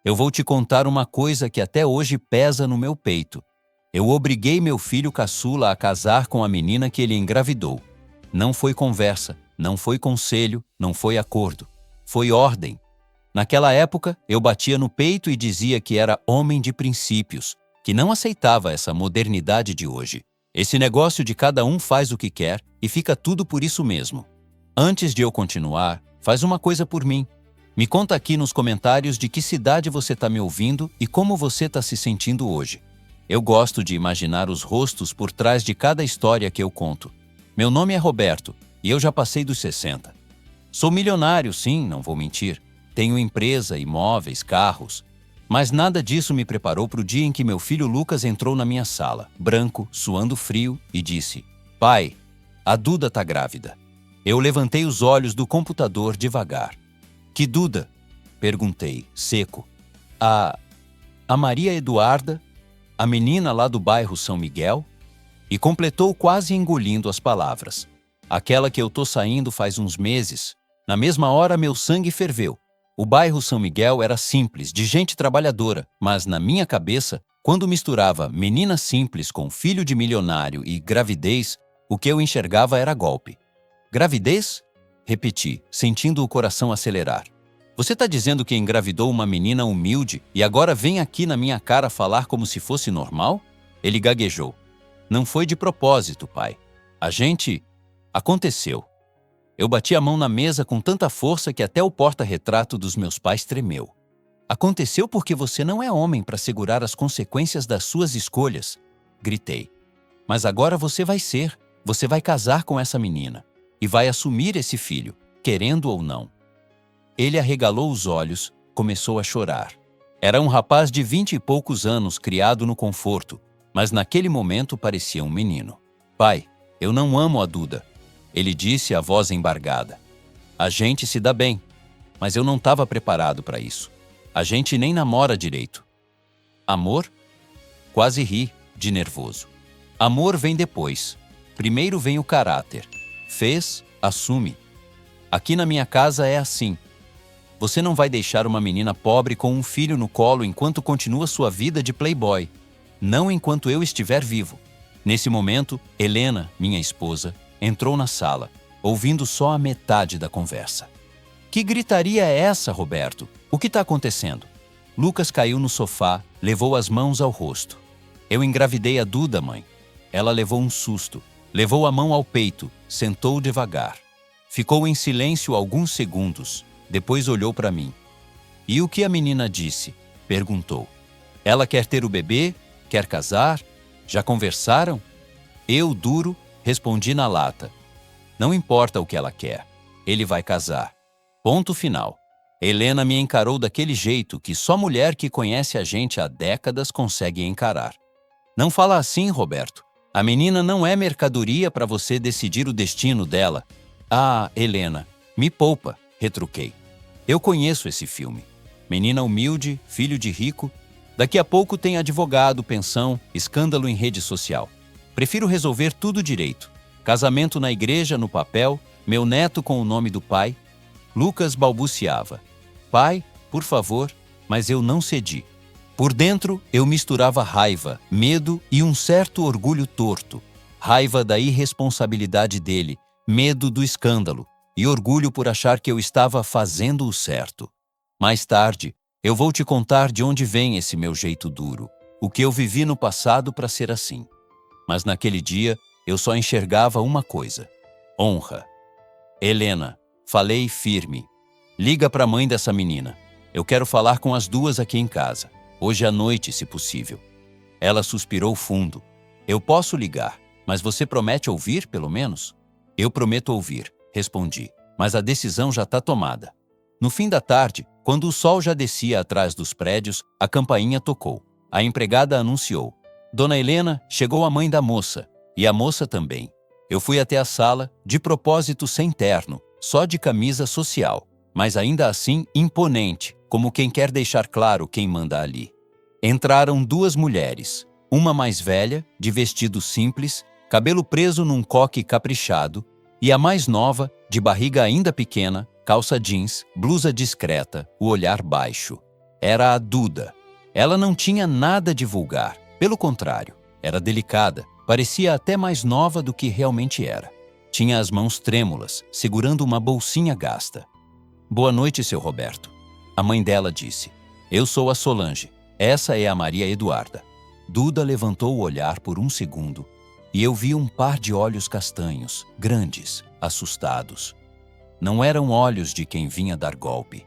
eu vou te contar uma coisa que até hoje pesa no meu peito. Eu obriguei meu filho caçula a casar com a menina que ele engravidou. Não foi conversa, não foi conselho, não foi acordo. Foi ordem. Naquela época, eu batia no peito e dizia que era homem de princípios, que não aceitava essa modernidade de hoje. Esse negócio de cada um faz o que quer e fica tudo por isso mesmo. Antes de eu continuar, faz uma coisa por mim. Me conta aqui nos comentários de que cidade você está me ouvindo e como você está se sentindo hoje. Eu gosto de imaginar os rostos por trás de cada história que eu conto. Meu nome é Roberto e eu já passei dos 60. Sou milionário, sim, não vou mentir. Tenho empresa, imóveis, carros. Mas nada disso me preparou para o dia em que meu filho Lucas entrou na minha sala, branco, suando frio, e disse: "Pai, a Duda está grávida." Eu levantei os olhos do computador devagar. "Que Duda?" perguntei, seco. A Maria Eduarda, a menina lá do bairro São Miguel?" E completou quase engolindo as palavras. "Aquela que eu tô saindo faz uns meses." Na mesma hora, meu sangue ferveu. O bairro São Miguel era simples, de gente trabalhadora, mas na minha cabeça, quando misturava menina simples com filho de milionário e gravidez, o que eu enxergava era golpe. "Gravidez?" repeti, sentindo o coração acelerar. "Você está dizendo que engravidou uma menina humilde e agora vem aqui na minha cara falar como se fosse normal?" Ele gaguejou. "Não foi de propósito, pai. Aconteceu." Eu bati a mão na mesa com tanta força que até o porta-retrato dos meus pais tremeu. "Aconteceu porque você não é homem para segurar as consequências das suas escolhas", gritei. "Mas agora você vai ser. Você vai casar com essa menina e vai assumir esse filho, querendo ou não." Ele arregalou os olhos, começou a chorar. Era um rapaz de 20 e poucos anos, criado no conforto, mas naquele momento parecia um menino. "Pai, eu não amo a Duda", ele disse, a voz embargada. "A gente se dá bem, mas eu não estava preparado para isso. A gente nem namora direito." "Amor?" Quase ri, de nervoso. "Amor vem depois. Primeiro vem o caráter. Fez, assume. Aqui na minha casa é assim. Você não vai deixar uma menina pobre com um filho no colo enquanto continua sua vida de playboy. Não enquanto eu estiver vivo." Nesse momento, Helena, minha esposa, entrou na sala, ouvindo só a metade da conversa. "Que gritaria é essa, Roberto? O que está acontecendo?" Lucas caiu no sofá, levou as mãos ao rosto. "Eu engravidei a Duda, mãe." Ela levou um susto, levou a mão ao peito, sentou devagar. Ficou em silêncio alguns segundos, depois olhou para mim. "E o que a menina disse?" perguntou. "Ela quer ter o bebê? Quer casar? Já conversaram?" Eu, duro, respondi na lata: "Não importa o que ela quer. Ele vai casar. Ponto final." Helena me encarou daquele jeito que só mulher que conhece a gente há décadas consegue encarar. "Não fala assim, Roberto. A menina não é mercadoria para você decidir o destino dela." "Ah, Helena, me poupa", retruquei. "Eu conheço esse filme. Menina humilde, filho de rico. Daqui a pouco tem advogado, pensão, escândalo em rede social. Prefiro resolver tudo direito. Casamento na igreja, no papel, meu neto com o nome do pai." Lucas balbuciava: "Pai, por favor." Mas eu não cedi. Por dentro, eu misturava raiva, medo e um certo orgulho torto. Raiva da irresponsabilidade dele, medo do escândalo e orgulho por achar que eu estava fazendo o certo. Mais tarde, eu vou te contar de onde vem esse meu jeito duro, o que eu vivi no passado para ser assim. Mas naquele dia, eu só enxergava uma coisa: honra. "Helena", falei firme, "liga para a mãe dessa menina. Eu quero falar com as duas aqui em casa. Hoje à noite, se possível." Ela suspirou fundo. "Eu posso ligar, mas você promete ouvir, pelo menos?" "Eu prometo ouvir", respondi, "mas a decisão já está tomada." No fim da tarde, quando o sol já descia atrás dos prédios, a campainha tocou. A empregada anunciou: "Dona Helena, chegou a mãe da moça." E a moça também. Eu fui até a sala, de propósito sem terno, só de camisa social, mas ainda assim imponente, como quem quer deixar claro quem manda ali. Entraram duas mulheres, uma mais velha, de vestido simples, cabelo preso num coque caprichado, e a mais nova, de barriga ainda pequena, calça jeans, blusa discreta, o olhar baixo. Era a Duda. Ela não tinha nada de vulgar. Pelo contrário, era delicada, parecia até mais nova do que realmente era. Tinha as mãos trêmulas, segurando uma bolsinha gasta. "Boa noite, seu Roberto." A mãe dela disse. "Eu sou a Solange. Essa é a Maria Eduarda." Duda levantou o olhar por um segundo e eu vi um par de olhos castanhos, grandes, assustados. Não eram olhos de quem vinha dar golpe,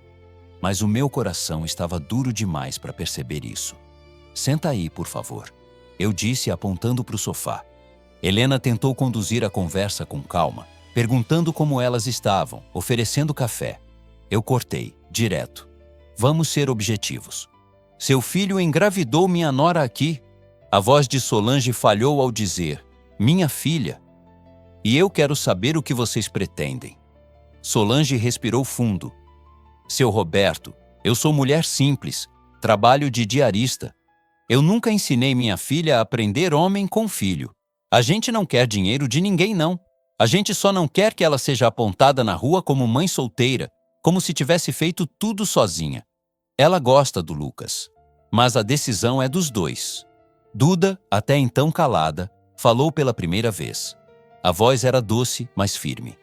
mas o meu coração estava duro demais para perceber isso. "Senta aí, por favor," eu disse apontando para o sofá. Helena tentou conduzir a conversa com calma, perguntando como elas estavam, oferecendo café. Eu cortei, direto. "Vamos ser objetivos. Seu filho engravidou minha nora aqui." A voz de Solange falhou ao dizer, "Minha filha." "E eu quero saber o que vocês pretendem." Solange respirou fundo. "Seu Roberto, eu sou mulher simples, trabalho de diarista. Eu nunca ensinei minha filha a aprender homem com filho. A gente não quer dinheiro de ninguém, não. A gente só não quer que ela seja apontada na rua como mãe solteira, como se tivesse feito tudo sozinha. Ela gosta do Lucas, mas a decisão é dos dois." Duda, até então calada, falou pela primeira vez. A voz era doce, mas firme.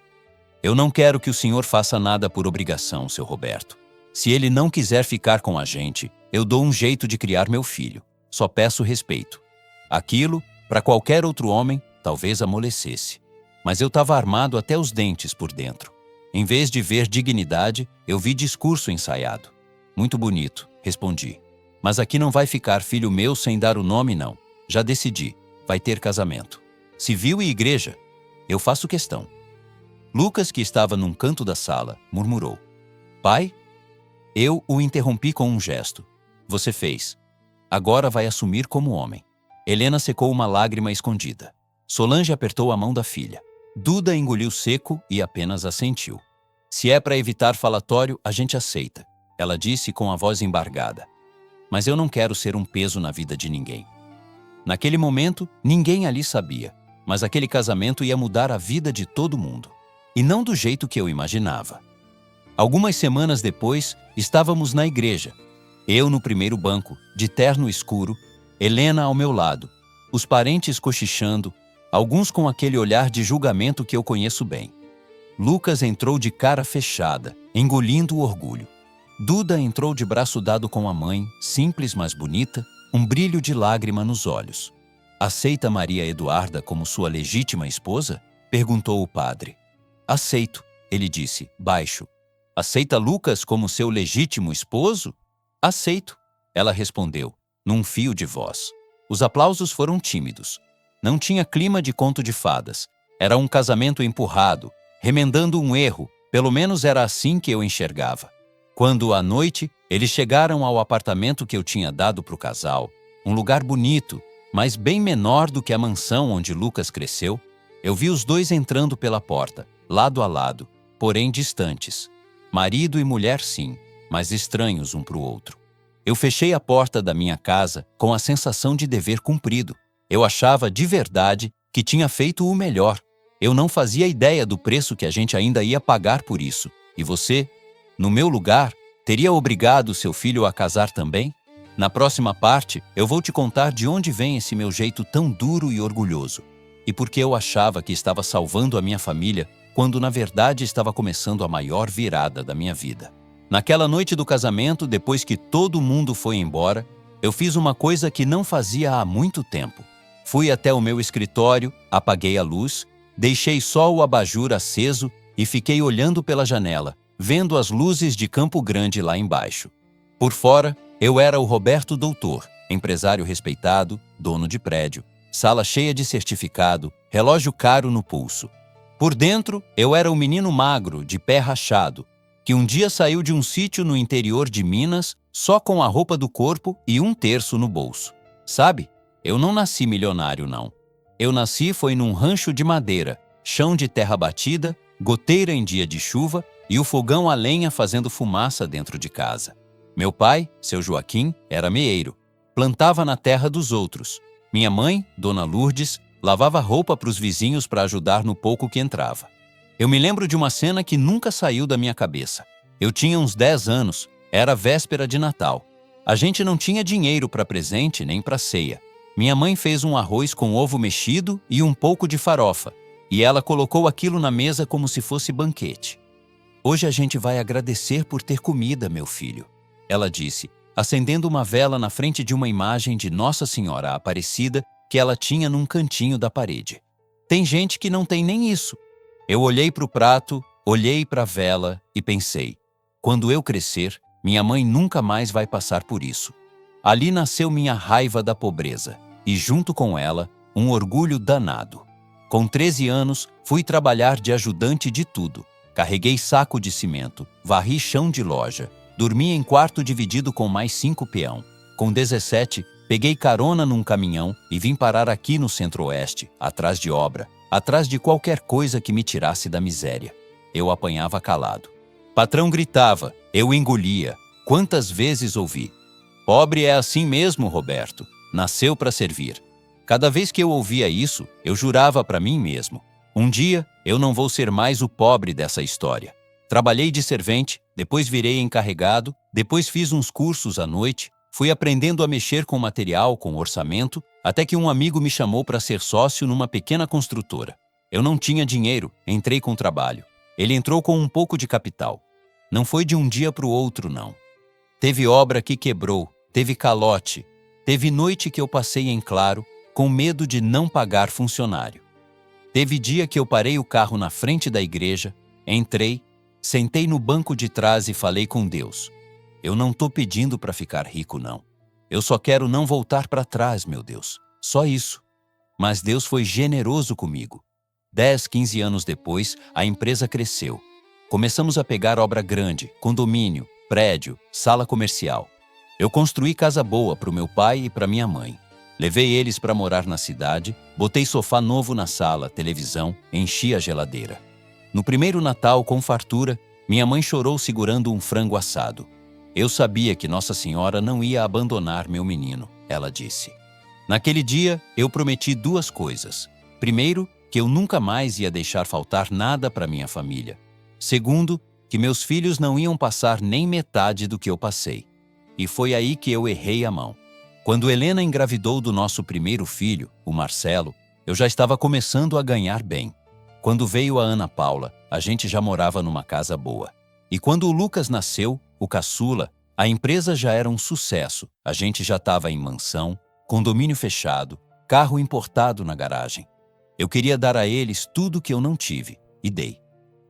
"Eu não quero que o senhor faça nada por obrigação, seu Roberto. Se ele não quiser ficar com a gente, eu dou um jeito de criar meu filho. Só peço respeito." Aquilo, para qualquer outro homem, talvez amolecesse. Mas eu estava armado até os dentes por dentro. Em vez de ver dignidade, eu vi discurso ensaiado. "Muito bonito," respondi. "Mas aqui não vai ficar filho meu sem dar o nome, não. Já decidi, vai ter casamento. Civil e igreja. Eu faço questão." Lucas, que estava num canto da sala, murmurou. "Pai?" Eu o interrompi com um gesto. "Você fez. Agora vai assumir como homem." Helena secou uma lágrima escondida. Solange apertou a mão da filha. Duda engoliu seco e apenas assentiu. "Se é para evitar falatório, a gente aceita," ela disse com a voz embargada. "Mas eu não quero ser um peso na vida de ninguém." Naquele momento, ninguém ali sabia, mas aquele casamento ia mudar a vida de todo mundo. E não do jeito que eu imaginava. Algumas semanas depois, estávamos na igreja. Eu no primeiro banco, de terno escuro, Helena ao meu lado, os parentes cochichando, alguns com aquele olhar de julgamento que eu conheço bem. Lucas entrou de cara fechada, engolindo o orgulho. Duda entrou de braço dado com a mãe, simples mas bonita, um brilho de lágrima nos olhos. "Aceita Maria Eduarda como sua legítima esposa?" perguntou o padre. "Aceito," ele disse, baixo. "Aceita Lucas como seu legítimo esposo?" "Aceito," ela respondeu, num fio de voz. Os aplausos foram tímidos. Não tinha clima de conto de fadas. Era um casamento empurrado, remendando um erro, pelo menos era assim que eu enxergava. Quando, à noite, eles chegaram ao apartamento que eu tinha dado para o casal, um lugar bonito, mas bem menor do que a mansão onde Lucas cresceu, eu vi os dois entrando pela porta, lado a lado, porém distantes. Marido e mulher sim, mas estranhos um para o outro. Eu fechei a porta da minha casa com a sensação de dever cumprido. Eu achava de verdade que tinha feito o melhor. Eu não fazia ideia do preço que a gente ainda ia pagar por isso. E você, no meu lugar, teria obrigado seu filho a casar também? Na próxima parte, eu vou te contar de onde vem esse meu jeito tão duro e orgulhoso. E por que eu achava que estava salvando a minha família, quando na verdade estava começando a maior virada da minha vida. Naquela noite do casamento, depois que todo mundo foi embora, eu fiz uma coisa que não fazia há muito tempo. Fui até o meu escritório, apaguei a luz, deixei só o abajur aceso e fiquei olhando pela janela, vendo as luzes de Campo Grande lá embaixo. Por fora, eu era o Roberto Doutor, empresário respeitado, dono de prédio, sala cheia de certificado, relógio caro no pulso. Por dentro, eu era o menino magro, de pé rachado, que um dia saiu de um sítio no interior de Minas só com a roupa do corpo e 1/3 no bolso. Sabe, eu não nasci milionário, não. Eu nasci foi num rancho de madeira, chão de terra batida, goteira em dia de chuva e o fogão a lenha fazendo fumaça dentro de casa. Meu pai, seu Joaquim, era meeiro, plantava na terra dos outros. Minha mãe, Dona Lourdes, lavava roupa para os vizinhos para ajudar no pouco que entrava. Eu me lembro de uma cena que nunca saiu da minha cabeça. Eu tinha uns 10 anos, era véspera de Natal. A gente não tinha dinheiro para presente nem para ceia. Minha mãe fez um arroz com ovo mexido e um pouco de farofa, e ela colocou aquilo na mesa como se fosse banquete. Hoje a gente vai agradecer por ter comida, meu filho, ela disse, acendendo uma vela na frente de uma imagem de Nossa Senhora Aparecida que ela tinha num cantinho da parede. Tem gente que não tem nem isso. Eu olhei para o prato, olhei para a vela e pensei, quando eu crescer, minha mãe nunca mais vai passar por isso. Ali nasceu minha raiva da pobreza e, junto com ela, um orgulho danado. Com 13 anos, fui trabalhar de ajudante de tudo. Carreguei saco de cimento, varri chão de loja, dormi em quarto dividido com mais 5 peão. Com 17, peguei carona num caminhão e vim parar aqui no Centro-Oeste, atrás de obra, atrás de qualquer coisa que me tirasse da miséria. Eu apanhava calado. Patrão gritava, eu engolia. Quantas vezes ouvi? Pobre é assim mesmo, Roberto. Nasceu para servir. Cada vez que eu ouvia isso, eu jurava para mim mesmo. Um dia, eu não vou ser mais o pobre dessa história. Trabalhei de servente, depois virei encarregado, depois fiz uns cursos à noite, fui aprendendo a mexer com material, com orçamento, até que um amigo me chamou para ser sócio numa pequena construtora. Eu não tinha dinheiro, entrei com trabalho. Ele entrou com um pouco de capital. Não foi de um dia para o outro, não. Teve obra que quebrou, teve calote, teve noite que eu passei em claro, com medo de não pagar funcionário. Teve dia que eu parei o carro na frente da igreja, entrei, sentei no banco de trás e falei com Deus. Eu não tô pedindo para ficar rico, não. Eu só quero não voltar para trás, meu Deus. Só isso. Mas Deus foi generoso comigo. 10, 15 anos depois, a empresa cresceu. Começamos a pegar obra grande, condomínio, prédio, sala comercial. Eu construí casa boa para o meu pai e para minha mãe. Levei eles para morar na cidade, botei sofá novo na sala, televisão, enchi a geladeira. No primeiro Natal, com fartura, minha mãe chorou segurando um frango assado. Eu sabia que Nossa Senhora não ia abandonar meu menino, ela disse. Naquele dia, eu prometi 2 coisas. Primeiro, que eu nunca mais ia deixar faltar nada para minha família. Segundo, que meus filhos não iam passar nem metade do que eu passei. E foi aí que eu errei a mão. Quando Helena engravidou do nosso primeiro filho, o Marcelo, eu já estava começando a ganhar bem. Quando veio a Ana Paula, a gente já morava numa casa boa. E quando o Lucas nasceu, o caçula, a empresa já era um sucesso. A gente já estava em mansão, condomínio fechado, carro importado na garagem. Eu queria dar a eles tudo que eu não tive, e dei.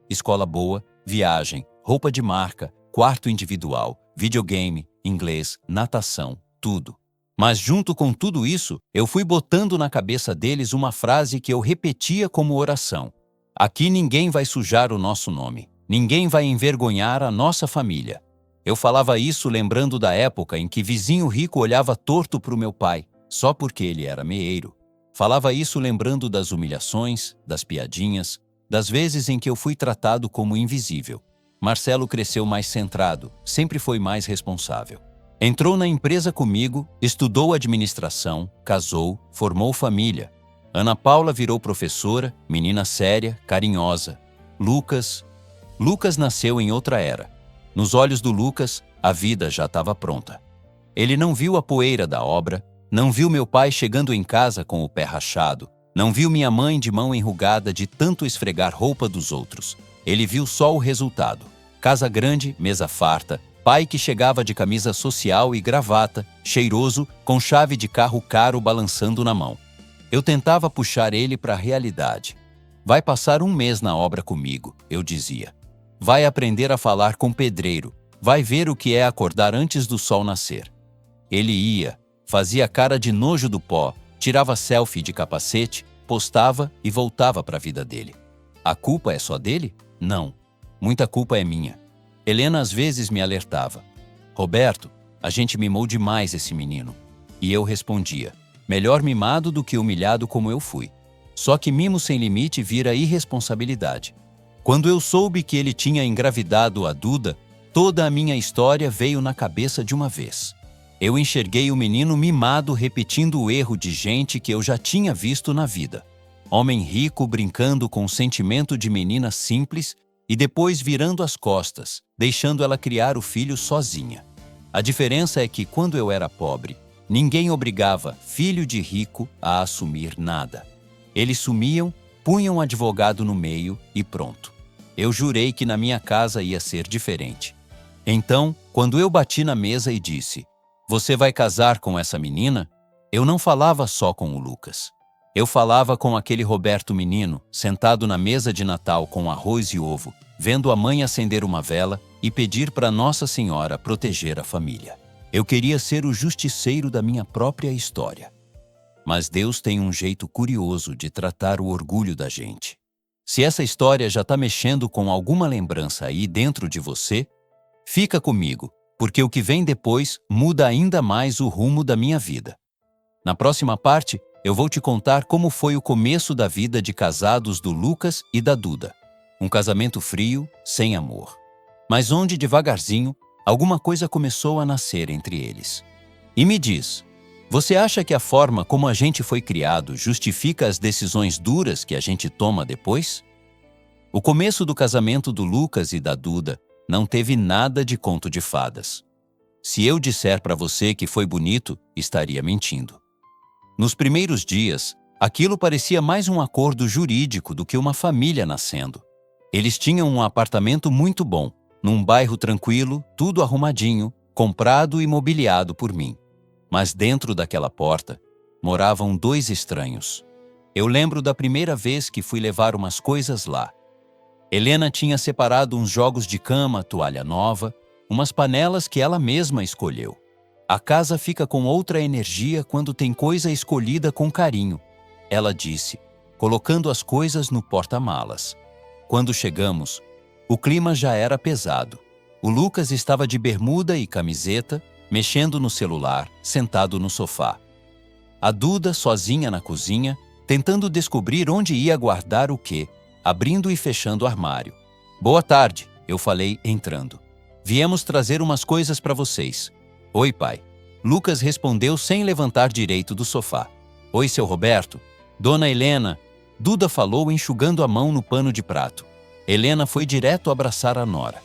Escola boa, viagem, roupa de marca, quarto individual, videogame, inglês, natação, tudo. Mas junto com tudo isso, eu fui botando na cabeça deles uma frase que eu repetia como oração. Aqui ninguém vai sujar o nosso nome. Ninguém vai envergonhar a nossa família. Eu falava isso lembrando da época em que vizinho rico olhava torto para o meu pai, só porque ele era meeiro. Falava isso lembrando das humilhações, das piadinhas, das vezes em que eu fui tratado como invisível. Marcelo cresceu mais centrado, sempre foi mais responsável. Entrou na empresa comigo, estudou administração, casou, formou família. Ana Paula virou professora, menina séria, carinhosa. Lucas nasceu em outra era. Nos olhos do Lucas, a vida já estava pronta. Ele não viu a poeira da obra, não viu meu pai chegando em casa com o pé rachado, não viu minha mãe de mão enrugada de tanto esfregar roupa dos outros. Ele viu só o resultado. Casa grande, mesa farta, pai que chegava de camisa social e gravata, cheiroso, com chave de carro caro balançando na mão. Eu tentava puxar ele para a realidade. Vai passar 1 mês na obra comigo, eu dizia. Vai aprender a falar com pedreiro, vai ver o que é acordar antes do sol nascer. Ele ia, fazia cara de nojo do pó, tirava selfie de capacete, postava e voltava para a vida dele. A culpa é só dele? Não. Muita culpa é minha. Helena às vezes me alertava. Roberto, a gente mimou demais esse menino. E eu respondia, melhor mimado do que humilhado como eu fui. Só que mimo sem limite vira irresponsabilidade. Quando eu soube que ele tinha engravidado a Duda, toda a minha história veio na cabeça de uma vez. Eu enxerguei o menino mimado repetindo o erro de gente que eu já tinha visto na vida. Homem rico brincando com o sentimento de menina simples e depois virando as costas, deixando ela criar o filho sozinha. A diferença é que, quando eu era pobre, ninguém obrigava filho de rico a assumir nada. Eles sumiam, punham um advogado no meio e pronto. Eu jurei que na minha casa ia ser diferente. Então, quando eu bati na mesa e disse: "Você vai casar com essa menina?", eu não falava só com o Lucas. Eu falava com aquele Roberto menino, sentado na mesa de Natal com arroz e ovo, vendo a mãe acender uma vela e pedir para Nossa Senhora proteger a família. Eu queria ser o justiceiro da minha própria história. Mas Deus tem um jeito curioso de tratar o orgulho da gente. Se essa história já está mexendo com alguma lembrança aí dentro de você, fica comigo, porque o que vem depois muda ainda mais o rumo da minha vida. Na próxima parte, eu vou te contar como foi o começo da vida de casados do Lucas e da Duda. Um casamento frio, sem amor. Mas onde, devagarzinho, alguma coisa começou a nascer entre eles. E me diz, você acha que a forma como a gente foi criado justifica as decisões duras que a gente toma depois? O começo do casamento do Lucas e da Duda não teve nada de conto de fadas. Se eu disser para você que foi bonito, estaria mentindo. Nos primeiros dias, aquilo parecia mais um acordo jurídico do que uma família nascendo. Eles tinham um apartamento muito bom, num bairro tranquilo, tudo arrumadinho, comprado e mobiliado por mim. Mas dentro daquela porta, moravam dois estranhos. Eu lembro da primeira vez que fui levar umas coisas lá. Helena tinha separado uns jogos de cama, toalha nova, umas panelas que ela mesma escolheu. A casa fica com outra energia quando tem coisa escolhida com carinho, ela disse, colocando as coisas no porta-malas. Quando chegamos, o clima já era pesado. O Lucas estava de bermuda e camiseta, mexendo no celular, sentado no sofá. A Duda, sozinha na cozinha, tentando descobrir onde ia guardar o quê, abrindo e fechando o armário. "Boa tarde", eu falei, entrando. "Viemos trazer umas coisas para vocês." "Oi, pai." Lucas respondeu sem levantar direito do sofá. "Oi, seu Roberto." "Dona Helena." Duda falou, enxugando a mão no pano de prato. Helena foi direto abraçar a nora.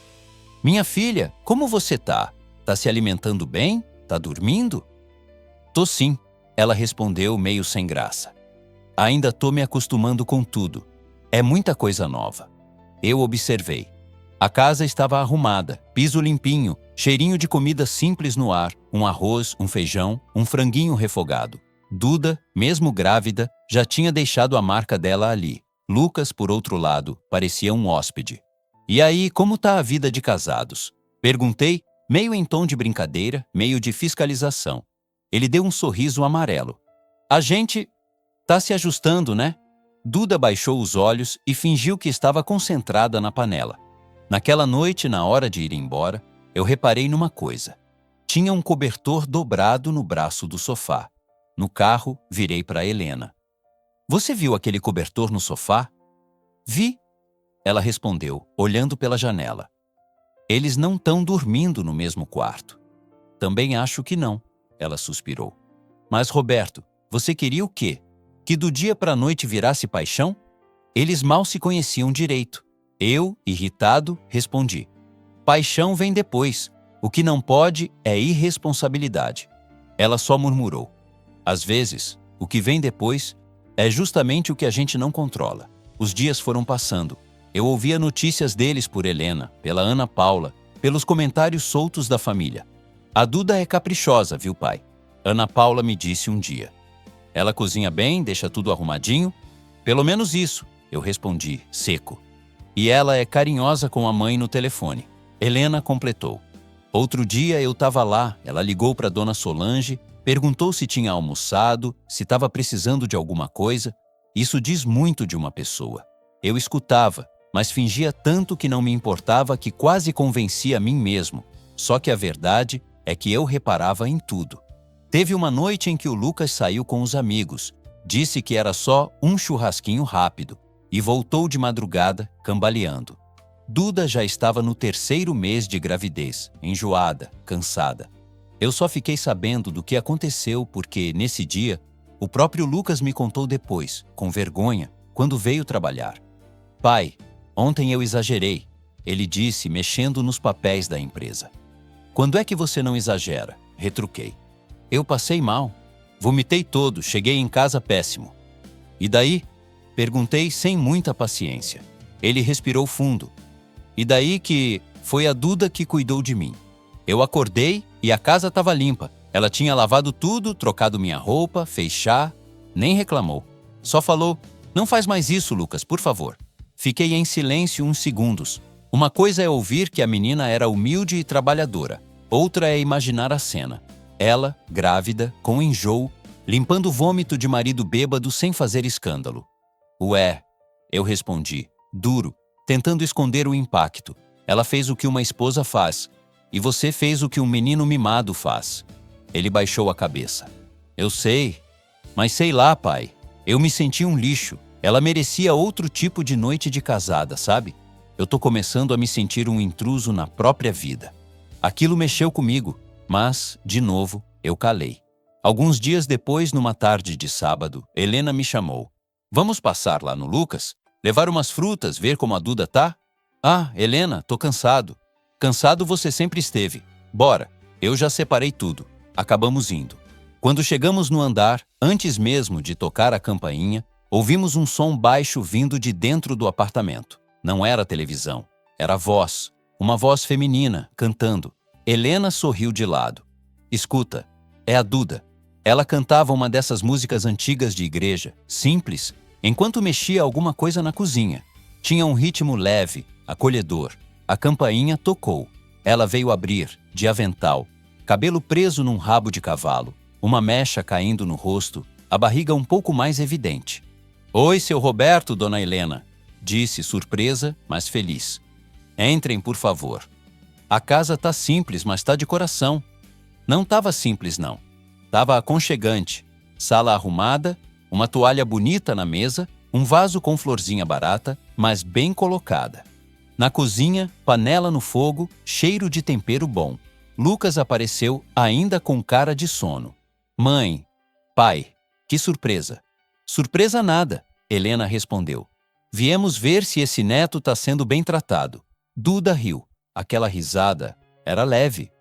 "Minha filha, como você tá? Tá se alimentando bem? Tá dormindo?" "Tô sim", ela respondeu meio sem graça. "Ainda tô me acostumando com tudo. É muita coisa nova." Eu observei. A casa estava arrumada, piso limpinho, cheirinho de comida simples no ar, um arroz, um feijão, um franguinho refogado. Duda, mesmo grávida, já tinha deixado a marca dela ali. Lucas, por outro lado, parecia um hóspede. "E aí, como tá a vida de casados?" Perguntei, meio em tom de brincadeira, meio de fiscalização. Ele deu um sorriso amarelo. "A gente tá se ajustando, né?" Duda baixou os olhos e fingiu que estava concentrada na panela. Naquela noite, na hora de ir embora, eu reparei numa coisa. Tinha um cobertor dobrado no braço do sofá. No carro, virei para Helena. "Você viu aquele cobertor no sofá?" "Vi", ela respondeu, olhando pela janela. "Eles não estão dormindo no mesmo quarto." "Também acho que não", ela suspirou. "Mas, Roberto, você queria o quê? Que do dia para a noite virasse paixão?" Eles mal se conheciam direito. Eu, irritado, respondi: "Paixão vem depois. O que não pode é irresponsabilidade." Ela só murmurou: "Às vezes, o que vem depois é justamente o que a gente não controla." Os dias foram passando. Eu ouvia notícias deles por Helena, pela Ana Paula, pelos comentários soltos da família. "A Duda é caprichosa, viu, pai?" Ana Paula me disse um dia. "Ela cozinha bem, deixa tudo arrumadinho?" "Pelo menos isso", eu respondi, seco. "E ela é carinhosa com a mãe no telefone." Helena completou. "Outro dia eu estava lá, ela ligou para Dona Solange, perguntou se tinha almoçado, se estava precisando de alguma coisa. Isso diz muito de uma pessoa." Eu escutava, mas fingia tanto que não me importava que quase convencia a mim mesmo. Só que a verdade é que eu reparava em tudo. Teve uma noite em que o Lucas saiu com os amigos, disse que era só um churrasquinho rápido, e voltou de madrugada, cambaleando. Duda já estava no 3º mês de gravidez, enjoada, cansada. Eu só fiquei sabendo do que aconteceu porque, nesse dia, o próprio Lucas me contou depois, com vergonha, quando veio trabalhar. "Pai, ontem eu exagerei", ele disse, mexendo nos papéis da empresa. Quando é que você não exagera? Retruquei. Eu passei mal. Vomitei todo, cheguei em casa péssimo. E daí? Perguntei sem muita paciência. Ele respirou fundo. E daí que foi a Duda que cuidou de mim. Eu acordei e a casa estava limpa. Ela tinha lavado tudo, trocado minha roupa, fez chá, nem reclamou. Só falou: "Não faz mais isso, Lucas, por favor." Fiquei em silêncio uns segundos. Uma coisa é ouvir que a menina era humilde e trabalhadora. Outra é imaginar a cena. Ela, grávida, com enjoo, limpando o vômito de marido bêbado sem fazer escândalo. "Ué", eu respondi, duro, tentando esconder o impacto. "Ela fez o que uma esposa faz, e você fez o que um menino mimado faz." Ele baixou a cabeça. "Eu sei, mas sei lá, pai. Eu me senti um lixo. Ela merecia outro tipo de noite de casada, sabe? Eu tô começando a me sentir um intruso na própria vida." Aquilo mexeu comigo, mas, de novo, eu calei. Alguns dias depois, numa tarde de sábado, Helena me chamou. "Vamos passar lá no Lucas? Levar umas frutas, ver como a Duda tá?" "Ah, Helena, tô cansado." "Cansado você sempre esteve. Bora, eu já separei tudo." Acabamos indo. Quando chegamos no andar, antes mesmo de tocar a campainha, ouvimos um som baixo vindo de dentro do apartamento. Não era televisão, era voz. Uma voz feminina, cantando. Helena sorriu de lado. "Escuta, é a Duda." Ela cantava uma dessas músicas antigas de igreja, simples, enquanto mexia alguma coisa na cozinha. Tinha um ritmo leve, acolhedor. A campainha tocou. Ela veio abrir, de avental, cabelo preso num rabo de cavalo, uma mecha caindo no rosto, a barriga um pouco mais evidente. "Oi, seu Roberto, dona Helena", disse, surpresa, mas feliz. "Entrem, por favor." "A casa tá simples, mas tá de coração." Não tava simples, não. Tava aconchegante. Sala arrumada, uma toalha bonita na mesa, um vaso com florzinha barata, mas bem colocada. Na cozinha, panela no fogo, cheiro de tempero bom. Lucas apareceu ainda com cara de sono. "Mãe, pai, que surpresa." "Surpresa nada", Helena respondeu. "Viemos ver se esse neto tá sendo bem tratado." Duda riu. Aquela risada era leve.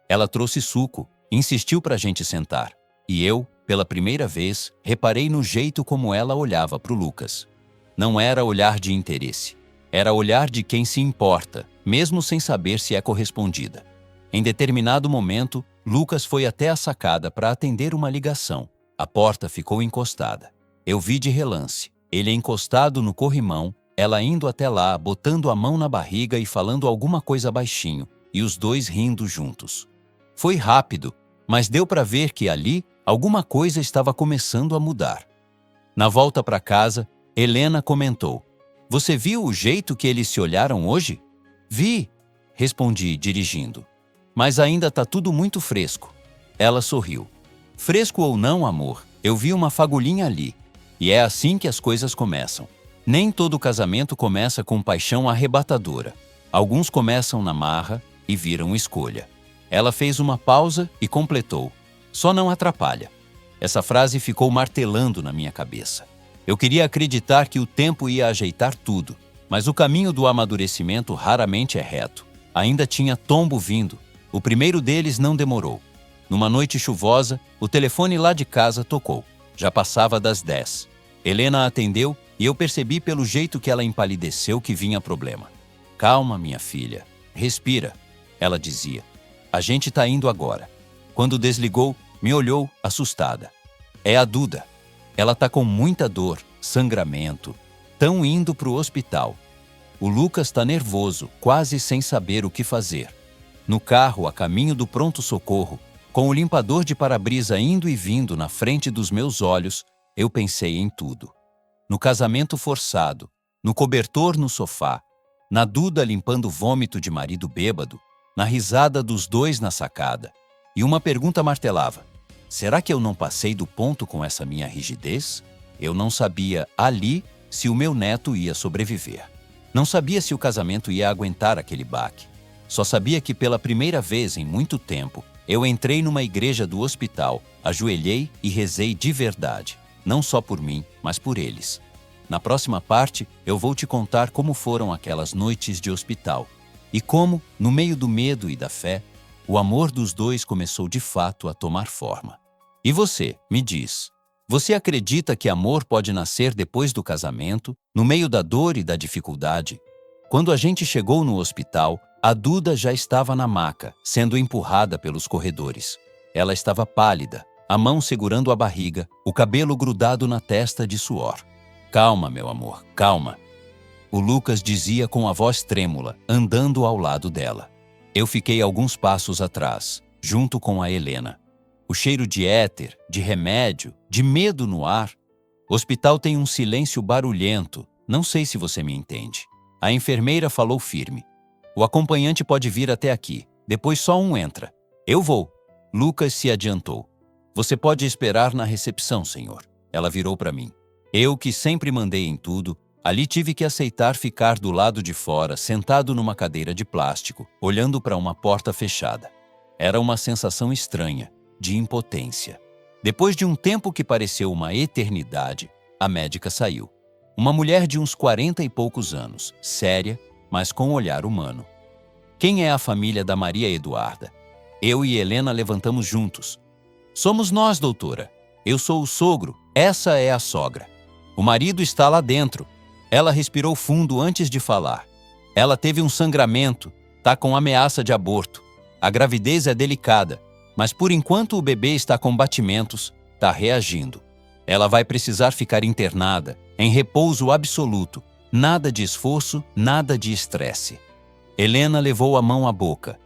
Ela trouxe suco, insistiu pra gente sentar. E eu, pela primeira vez, reparei no jeito como ela olhava pro Lucas. Não era olhar de interesse. Era olhar de quem se importa, mesmo sem saber se é correspondida. Em determinado momento, Lucas foi até a sacada para atender uma ligação. A porta ficou encostada. Eu vi de relance. Ele encostado no corrimão, ela indo até lá, botando a mão na barriga e falando alguma coisa baixinho, e os dois rindo juntos. Foi rápido, mas deu para ver que ali alguma coisa estava começando a mudar. Na volta para casa, Helena comentou: "Você viu o jeito que eles se olharam hoje?" "Vi", respondi, dirigindo. "Mas ainda tá tudo muito fresco." Ela sorriu. "Fresco ou não, amor, eu vi uma fagulhinha ali. E é assim que as coisas começam. Nem todo casamento começa com paixão arrebatadora. Alguns começam na marra e viram escolha." Ela fez uma pausa e completou: "Só não atrapalha." Essa frase ficou martelando na minha cabeça. Eu queria acreditar que o tempo ia ajeitar tudo, mas o caminho do amadurecimento raramente é reto. Ainda tinha tombo vindo. O primeiro deles não demorou. Numa noite chuvosa, o telefone lá de casa tocou. Já passava das 10. Helena atendeu e eu percebi pelo jeito que ela empalideceu que vinha problema. "Calma, minha filha. Respira", ela dizia. "A gente tá indo agora." Quando desligou, me olhou assustada. "É a Duda. Ela tá com muita dor, sangramento. Tão indo pro hospital." O Lucas tá nervoso, quase sem saber o que fazer. No carro, a caminho do pronto-socorro, com o limpador de para-brisa indo e vindo na frente dos meus olhos, eu pensei em tudo. No casamento forçado, no cobertor no sofá, na Duda limpando o vômito de marido bêbado, na risada dos dois na sacada. E uma pergunta martelava: será que eu não passei do ponto com essa minha rigidez? Eu não sabia, ali, se o meu neto ia sobreviver. Não sabia se o casamento ia aguentar aquele baque. Só sabia que pela primeira vez em muito tempo, eu entrei numa igreja do hospital, ajoelhei e rezei de verdade. Não só por mim, mas por eles. Na próxima parte, eu vou te contar como foram aquelas noites de hospital. E como, no meio do medo e da fé, o amor dos dois começou de fato a tomar forma. E você, me diz, você acredita que amor pode nascer depois do casamento, no meio da dor e da dificuldade? Quando a gente chegou no hospital, a Duda já estava na maca, sendo empurrada pelos corredores. Ela estava pálida, a mão segurando a barriga, o cabelo grudado na testa de suor. Calma, meu amor, calma. O Lucas dizia com a voz trêmula, andando ao lado dela. Eu fiquei alguns passos atrás, junto com a Helena. O cheiro de éter, de remédio, de medo no ar. O hospital tem um silêncio barulhento, não sei se você me entende. A enfermeira falou firme. O acompanhante pode vir até aqui, depois só um entra. Eu vou. Lucas se adiantou. Você pode esperar na recepção, senhor. Ela virou para mim. Eu, que sempre mandei em tudo, ali tive que aceitar ficar do lado de fora, sentado numa cadeira de plástico, olhando para uma porta fechada. Era uma sensação estranha, de impotência. Depois de um tempo que pareceu uma eternidade, a médica saiu. Uma mulher de uns 40 e poucos anos, séria, mas com um olhar humano. Quem é a família da Maria Eduarda? Eu e Helena levantamos juntos. Somos nós, doutora. Eu sou o sogro, essa é a sogra. O marido está lá dentro. Ela respirou fundo antes de falar. Ela teve um sangramento, tá com ameaça de aborto. A gravidez é delicada, mas por enquanto o bebê está com batimentos, tá reagindo. Ela vai precisar ficar internada, em repouso absoluto. Nada de esforço, nada de estresse. Helena levou a mão à boca.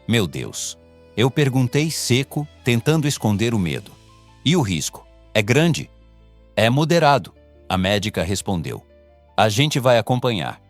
Meu Deus. Eu perguntei seco, tentando esconder o medo. E o risco? É grande? É moderado, a médica respondeu. A gente vai acompanhar.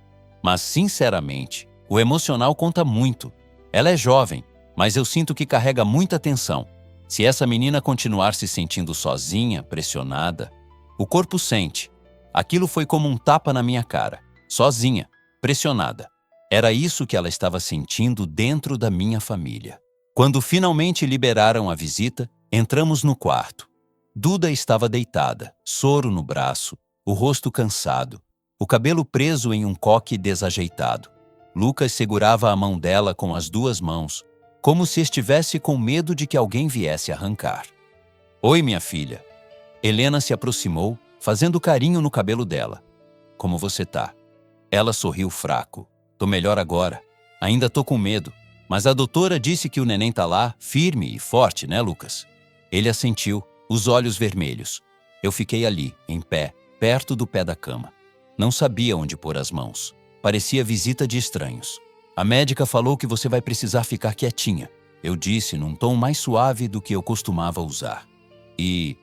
Mas, sinceramente, o emocional conta muito. Ela é jovem, mas eu sinto que carrega muita tensão. Se essa menina continuar se sentindo sozinha, pressionada, o corpo sente. Aquilo foi como um tapa na minha cara. Sozinha, pressionada. Era isso que ela estava sentindo dentro da minha família. Quando finalmente liberaram a visita, entramos no quarto. Duda estava deitada, soro no braço, o rosto cansado, o cabelo preso em um coque desajeitado. Lucas segurava a mão dela com as duas mãos, como se estivesse com medo de que alguém viesse arrancar. Oi, minha filha. Helena se aproximou, fazendo carinho no cabelo dela. Como você tá? Ela sorriu fraco. Tô melhor agora. Ainda tô com medo. Mas a doutora disse que o neném tá lá, firme e forte, né, Lucas? Ele assentiu, os olhos vermelhos. Eu fiquei ali, em pé, perto do pé da cama. Não sabia onde pôr as mãos. Parecia visita de estranhos. A médica falou que você vai precisar ficar quietinha. Eu disse num tom mais suave do que eu costumava usar. E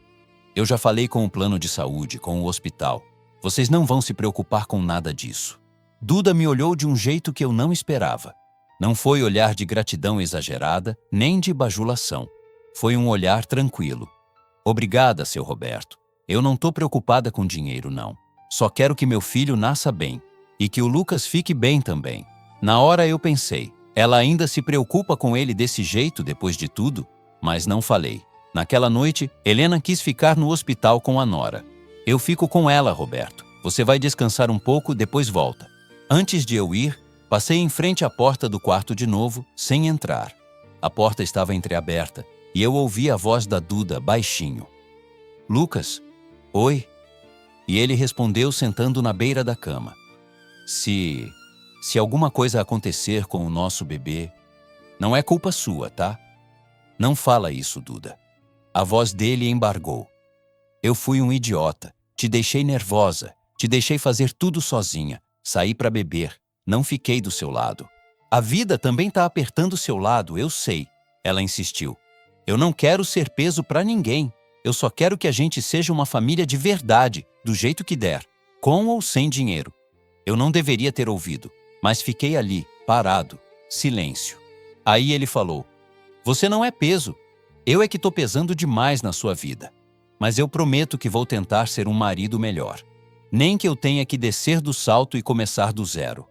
eu já falei com o plano de saúde, com o hospital. Vocês não vão se preocupar com nada disso. Duda me olhou de um jeito que eu não esperava. Não foi olhar de gratidão exagerada, nem de bajulação. Foi um olhar tranquilo. Obrigada, seu Roberto. Eu não tô preocupada com dinheiro, não. Só quero que meu filho nasça bem. E que o Lucas fique bem também. Na hora eu pensei, ela ainda se preocupa com ele desse jeito depois de tudo? Mas não falei. Naquela noite, Helena quis ficar no hospital com a nora. Eu fico com ela, Roberto. Você vai descansar um pouco, depois volta. Antes de eu ir, passei em frente à porta do quarto de novo, sem entrar. A porta estava entreaberta e eu ouvi a voz da Duda baixinho. Lucas? Oi? E ele respondeu sentando na beira da cama. Se alguma coisa acontecer com o nosso bebê, não é culpa sua, tá? Não fala isso, Duda. A voz dele embargou. Eu fui um idiota, te deixei nervosa, te deixei fazer tudo sozinha, saí para beber, não fiquei do seu lado. A vida também tá apertando o seu lado, eu sei, ela insistiu. Eu não quero ser peso para ninguém, eu só quero que a gente seja uma família de verdade, do jeito que der, com ou sem dinheiro. Eu não deveria ter ouvido, mas fiquei ali, parado, silêncio. Aí ele falou, você não é peso, eu é que tô pesando demais na sua vida. Mas eu prometo que vou tentar ser um marido melhor. Nem que eu tenha que descer do salto e começar do zero.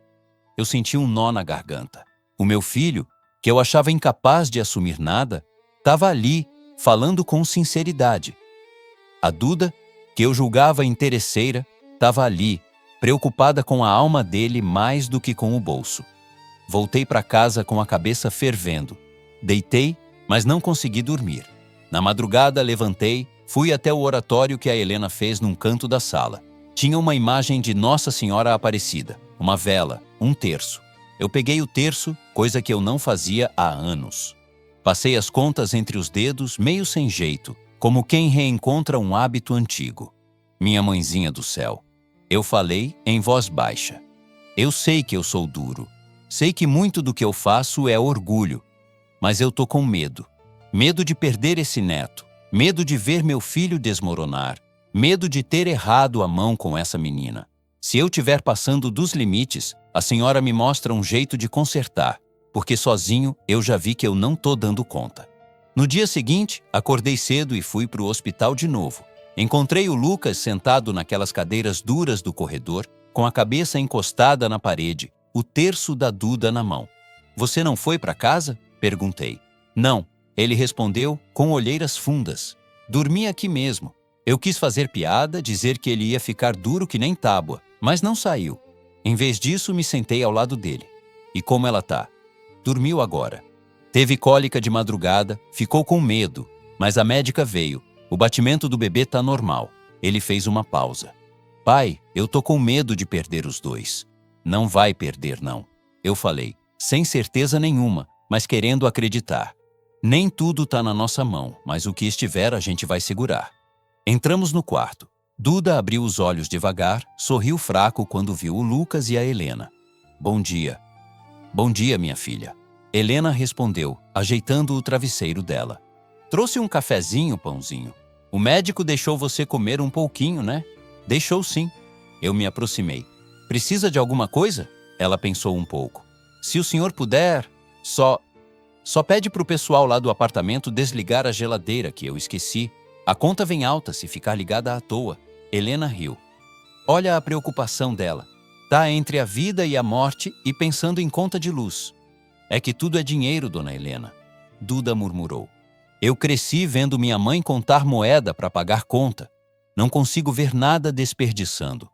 Eu senti um nó na garganta. O meu filho, que eu achava incapaz de assumir nada, estava ali, falando com sinceridade. A Duda, que eu julgava interesseira, estava ali, preocupada com a alma dele mais do que com o bolso. Voltei para casa com a cabeça fervendo. Deitei, mas não consegui dormir. Na madrugada, levantei, fui até o oratório que a Helena fez num canto da sala. Tinha uma imagem de Nossa Senhora Aparecida, uma vela, um terço. Eu peguei o terço, coisa que eu não fazia há anos. Passei as contas entre os dedos, meio sem jeito, como quem reencontra um hábito antigo. Minha mãezinha do céu. Eu falei em voz baixa. Eu sei que eu sou duro. Sei que muito do que eu faço é orgulho. Mas eu tô com medo. Medo de perder esse neto. Medo de ver meu filho desmoronar. Medo de ter errado a mão com essa menina. Se eu tiver passando dos limites, a senhora me mostra um jeito de consertar, porque sozinho eu já vi que eu não tô dando conta. No dia seguinte, acordei cedo e fui para o hospital de novo. Encontrei o Lucas sentado naquelas cadeiras duras do corredor, com a cabeça encostada na parede, o terço da Duda na mão. Você não foi para casa? Perguntei. Não, ele respondeu com olheiras fundas. Dormi aqui mesmo. Eu quis fazer piada, dizer que ele ia ficar duro que nem tábua, mas não saiu. Em vez disso, me sentei ao lado dele. E como ela tá? Dormiu agora. Teve cólica de madrugada, ficou com medo, mas a médica veio. O batimento do bebê tá normal. Ele fez uma pausa. Pai, eu tô com medo de perder os dois. Não vai perder, não. Eu falei, sem certeza nenhuma, mas querendo acreditar. Nem tudo tá na nossa mão, mas o que estiver a gente vai segurar. Entramos no quarto. Duda abriu os olhos devagar, sorriu fraco quando viu o Lucas e a Helena. Bom dia. Bom dia, minha filha. Helena respondeu, ajeitando o travesseiro dela. Trouxe um cafezinho, pãozinho. O médico deixou você comer um pouquinho, né? Deixou sim. Eu me aproximei. Precisa de alguma coisa? Ela pensou um pouco. Se o senhor puder, só pede pro pessoal lá do apartamento desligar a geladeira que eu esqueci. A conta vem alta se ficar ligada à toa. Helena riu. Olha a preocupação dela. Tá entre a vida e a morte e pensando em conta de luz. É que tudo é dinheiro, dona Helena. Duda murmurou. Eu cresci vendo minha mãe contar moeda para pagar conta. Não consigo ver nada desperdiçando.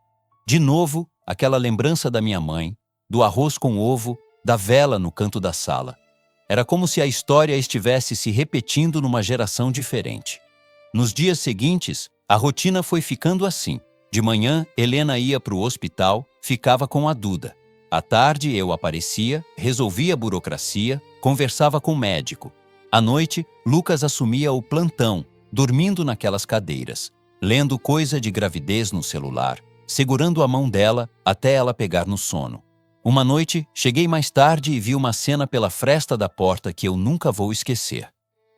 De novo, aquela lembrança da minha mãe, do arroz com ovo, da vela no canto da sala. Era como se a história estivesse se repetindo numa geração diferente. Nos dias seguintes, a rotina foi ficando assim. De manhã, Helena ia para o hospital, ficava com a Duda. À tarde, eu aparecia, resolvia a burocracia, conversava com o médico. À noite, Lucas assumia o plantão, dormindo naquelas cadeiras, lendo coisa de gravidez no celular, segurando a mão dela até ela pegar no sono. Uma noite, cheguei mais tarde e vi uma cena pela fresta da porta que eu nunca vou esquecer.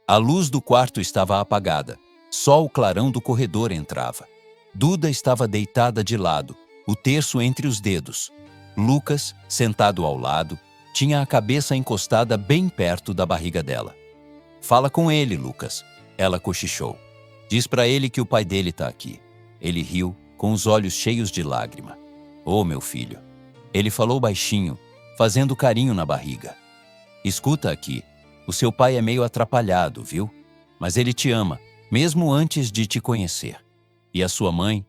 A luz do quarto estava apagada. Só o clarão do corredor entrava. Duda estava deitada de lado, o terço entre os dedos. Lucas, sentado ao lado, tinha a cabeça encostada bem perto da barriga dela. Fala com ele, Lucas. Ela cochichou. Diz para ele que o pai dele tá aqui. Ele riu, com os olhos cheios de lágrima. Oh, meu filho. Ele falou baixinho, fazendo carinho na barriga. Escuta aqui, o seu pai é meio atrapalhado, viu? Mas ele te ama. Mesmo antes de te conhecer. E a sua mãe?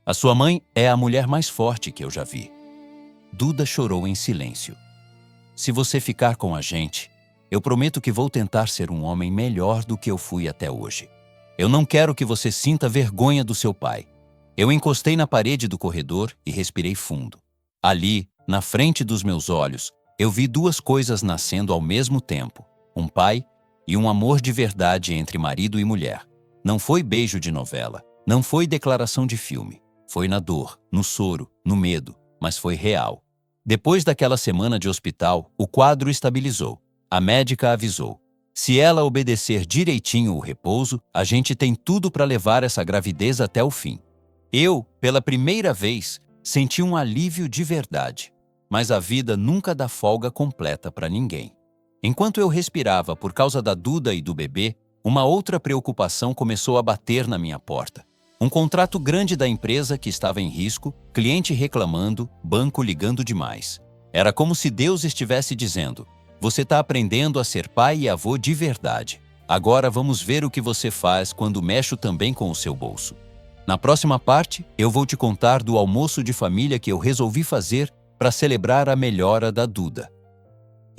A sua mãe é a mulher mais forte que eu já vi. Duda chorou em silêncio. Se você ficar com a gente, eu prometo que vou tentar ser um homem melhor do que eu fui até hoje. Eu não quero que você sinta vergonha do seu pai. Eu encostei na parede do corredor e respirei fundo. Ali, na frente dos meus olhos, eu vi duas coisas nascendo ao mesmo tempo. Um pai e um amor de verdade entre marido e mulher. Não foi beijo de novela, não foi declaração de filme. Foi na dor, no soro, no medo, mas foi real. Depois daquela semana de hospital, o quadro estabilizou. A médica avisou. Se ela obedecer direitinho o repouso, a gente tem tudo para levar essa gravidez até o fim. Eu, pela primeira vez, senti um alívio de verdade. Mas a vida nunca dá folga completa para ninguém. Enquanto eu respirava por causa da Duda e do bebê, uma outra preocupação começou a bater na minha porta. Um contrato grande da empresa que estava em risco, cliente reclamando, banco ligando demais. Era como se Deus estivesse dizendo, você está aprendendo a ser pai e avô de verdade. Agora vamos ver o que você faz quando mexo também com o seu bolso. Na próxima parte, eu vou te contar do almoço de família que eu resolvi fazer para celebrar a melhora da Duda.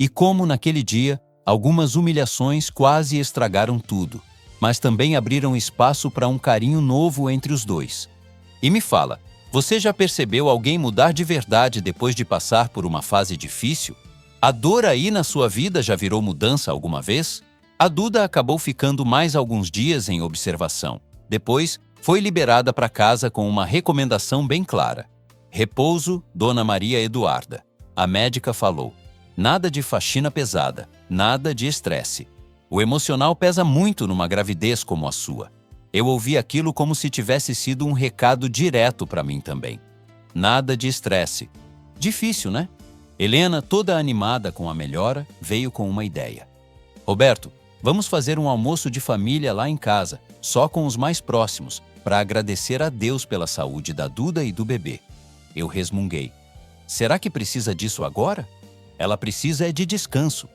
E como naquele dia, Algumas humilhações quase estragaram tudo, mas também abriram espaço para um carinho novo entre os dois. E me fala, você já percebeu alguém mudar de verdade depois de passar por uma fase difícil? A dor aí na sua vida já virou mudança alguma vez? A Duda acabou ficando mais alguns dias em observação. Depois, foi liberada para casa com uma recomendação bem clara. Repouso, Dona Maria Eduarda. A médica falou: nada de faxina pesada, nada de estresse. O emocional pesa muito numa gravidez como a sua. Eu ouvi aquilo como se tivesse sido um recado direto para mim também. Nada de estresse. Difícil, né? Helena, toda animada com a melhora, veio com uma ideia. Roberto, vamos fazer um almoço de família lá em casa, só com os mais próximos, para agradecer a Deus pela saúde da Duda e do bebê. Eu resmunguei. Será que precisa disso agora? Ela precisa é de descanso.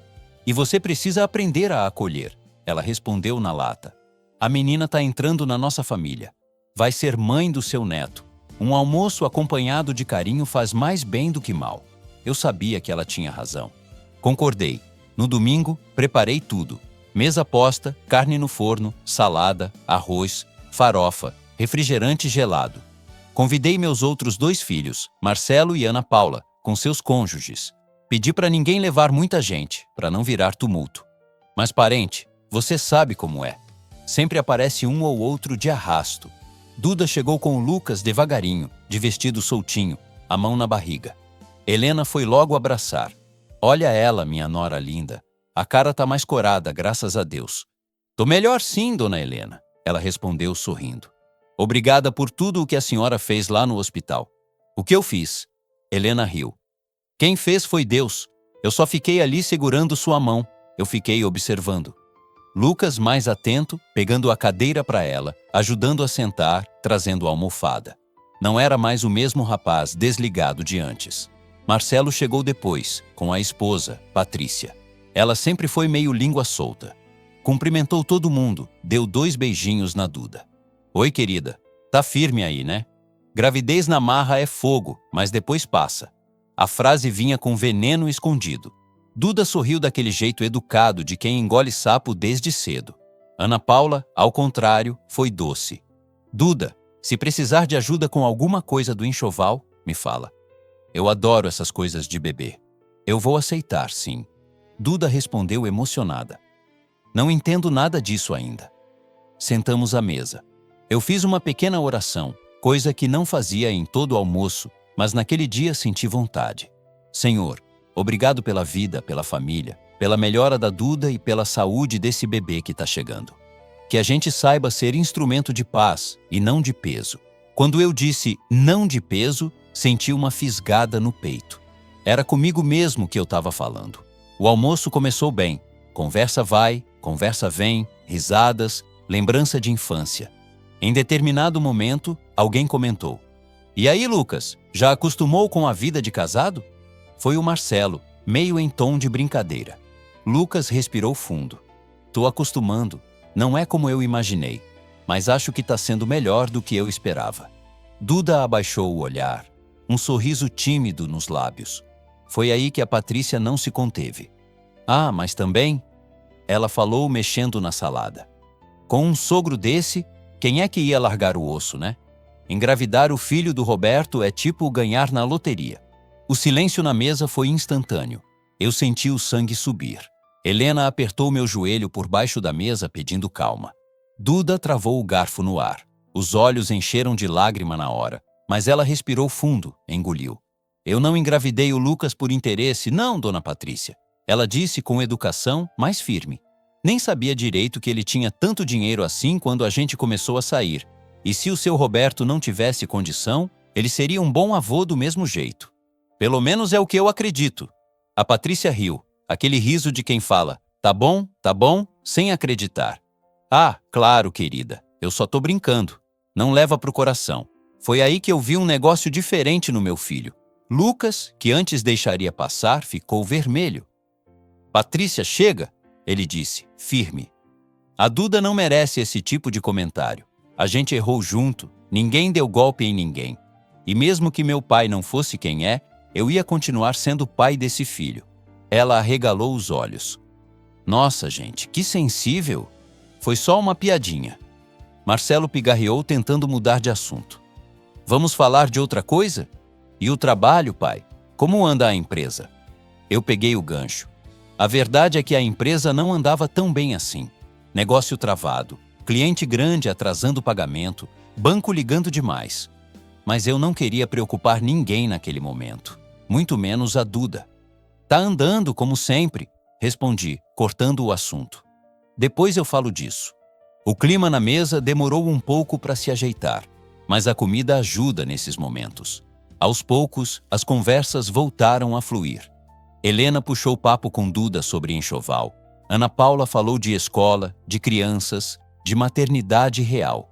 E você precisa aprender a acolher. Ela respondeu na lata. A menina está entrando na nossa família. Vai ser mãe do seu neto. Um almoço acompanhado de carinho faz mais bem do que mal. Eu sabia que ela tinha razão. Concordei. No domingo, preparei tudo. Mesa posta, carne no forno, salada, arroz, farofa, refrigerante gelado. Convidei meus outros 2 filhos, Marcelo e Ana Paula, com seus cônjuges. Pedi para ninguém levar muita gente, para não virar tumulto. Mas parente, você sabe como é. Sempre aparece um ou outro de arrasto. Duda chegou com o Lucas devagarinho, de vestido soltinho, a mão na barriga. Helena foi logo abraçar. Olha ela, minha nora linda. A cara tá mais corada, graças a Deus. Tô melhor sim, dona Helena, ela respondeu sorrindo. Obrigada por tudo o que a senhora fez lá no hospital. O que eu fiz? Helena riu. Quem fez foi Deus. Eu só fiquei ali segurando sua mão. Eu fiquei observando. Lucas, mais atento, pegando a cadeira para ela, ajudando a sentar, trazendo a almofada. Não era mais o mesmo rapaz desligado de antes. Marcelo chegou depois, com a esposa, Patrícia. Ela sempre foi meio língua solta. Cumprimentou todo mundo, deu 2 beijinhos na Duda. Oi, querida. Tá firme aí, né? Gravidez na marra é fogo, mas depois passa. A frase vinha com veneno escondido. Duda sorriu daquele jeito educado de quem engole sapo desde cedo. Ana Paula, ao contrário, foi doce. Duda, se precisar de ajuda com alguma coisa do enxoval, me fala. Eu adoro essas coisas de bebê. Eu vou aceitar, sim. Duda respondeu emocionada. Não entendo nada disso ainda. Sentamos à mesa. Eu fiz uma pequena oração, coisa que não fazia em todo o almoço, mas naquele dia senti vontade. Senhor, obrigado pela vida, pela família, pela melhora da Duda e pela saúde desse bebê que está chegando. Que a gente saiba ser instrumento de paz e não de peso. Quando eu disse não de peso, senti uma fisgada no peito. Era comigo mesmo que eu estava falando. O almoço começou bem. Conversa vai, conversa vem, risadas, lembrança de infância. Em determinado momento, alguém comentou. E aí, Lucas, já acostumou com a vida de casado? Foi o Marcelo, meio em tom de brincadeira. Lucas respirou fundo. Tô acostumando. Não é como eu imaginei, mas acho que tá sendo melhor do que eu esperava. Duda abaixou o olhar, um sorriso tímido nos lábios. Foi aí que a Patrícia não se conteve. Ah, mas também? Ela falou mexendo na salada. Com um sogro desse, quem é que ia largar o osso, né? Engravidar o filho do Roberto é tipo ganhar na loteria. O silêncio na mesa foi instantâneo. Eu senti o sangue subir. Helena apertou meu joelho por baixo da mesa pedindo calma. Duda travou o garfo no ar. Os olhos encheram de lágrima na hora, mas ela respirou fundo, engoliu. Eu não engravidei o Lucas por interesse, não, dona Patrícia. Ela disse com educação, mas firme. Nem sabia direito que ele tinha tanto dinheiro assim quando a gente começou a sair. E se o seu Roberto não tivesse condição, ele seria um bom avô do mesmo jeito. Pelo menos é o que eu acredito. A Patrícia riu, aquele riso de quem fala, tá bom, sem acreditar. Ah, claro, querida, eu só tô brincando. Não leva pro coração. Foi aí que eu vi um negócio diferente no meu filho. Lucas, que antes deixaria passar, ficou vermelho. Patrícia, chega, ele disse, firme. A Duda não merece esse tipo de comentário. A gente errou junto, ninguém deu golpe em ninguém. E mesmo que meu pai não fosse quem é, eu ia continuar sendo pai desse filho. Ela arregalou os olhos. Nossa, gente, que sensível! Foi só uma piadinha. Marcelo pigarreou tentando mudar de assunto. Vamos falar de outra coisa? E o trabalho, pai? Como anda a empresa? Eu peguei o gancho. A verdade é que a empresa não andava tão bem assim. Negócio travado, cliente grande atrasando o pagamento, banco ligando demais. Mas eu não queria preocupar ninguém naquele momento, muito menos a Duda. Tá andando como sempre, respondi, cortando o assunto. Depois eu falo disso. O clima na mesa demorou um pouco para se ajeitar, mas a comida ajuda nesses momentos. Aos poucos, as conversas voltaram a fluir. Helena puxou papo com Duda sobre enxoval. Ana Paula falou de escola, de crianças, de maternidade real.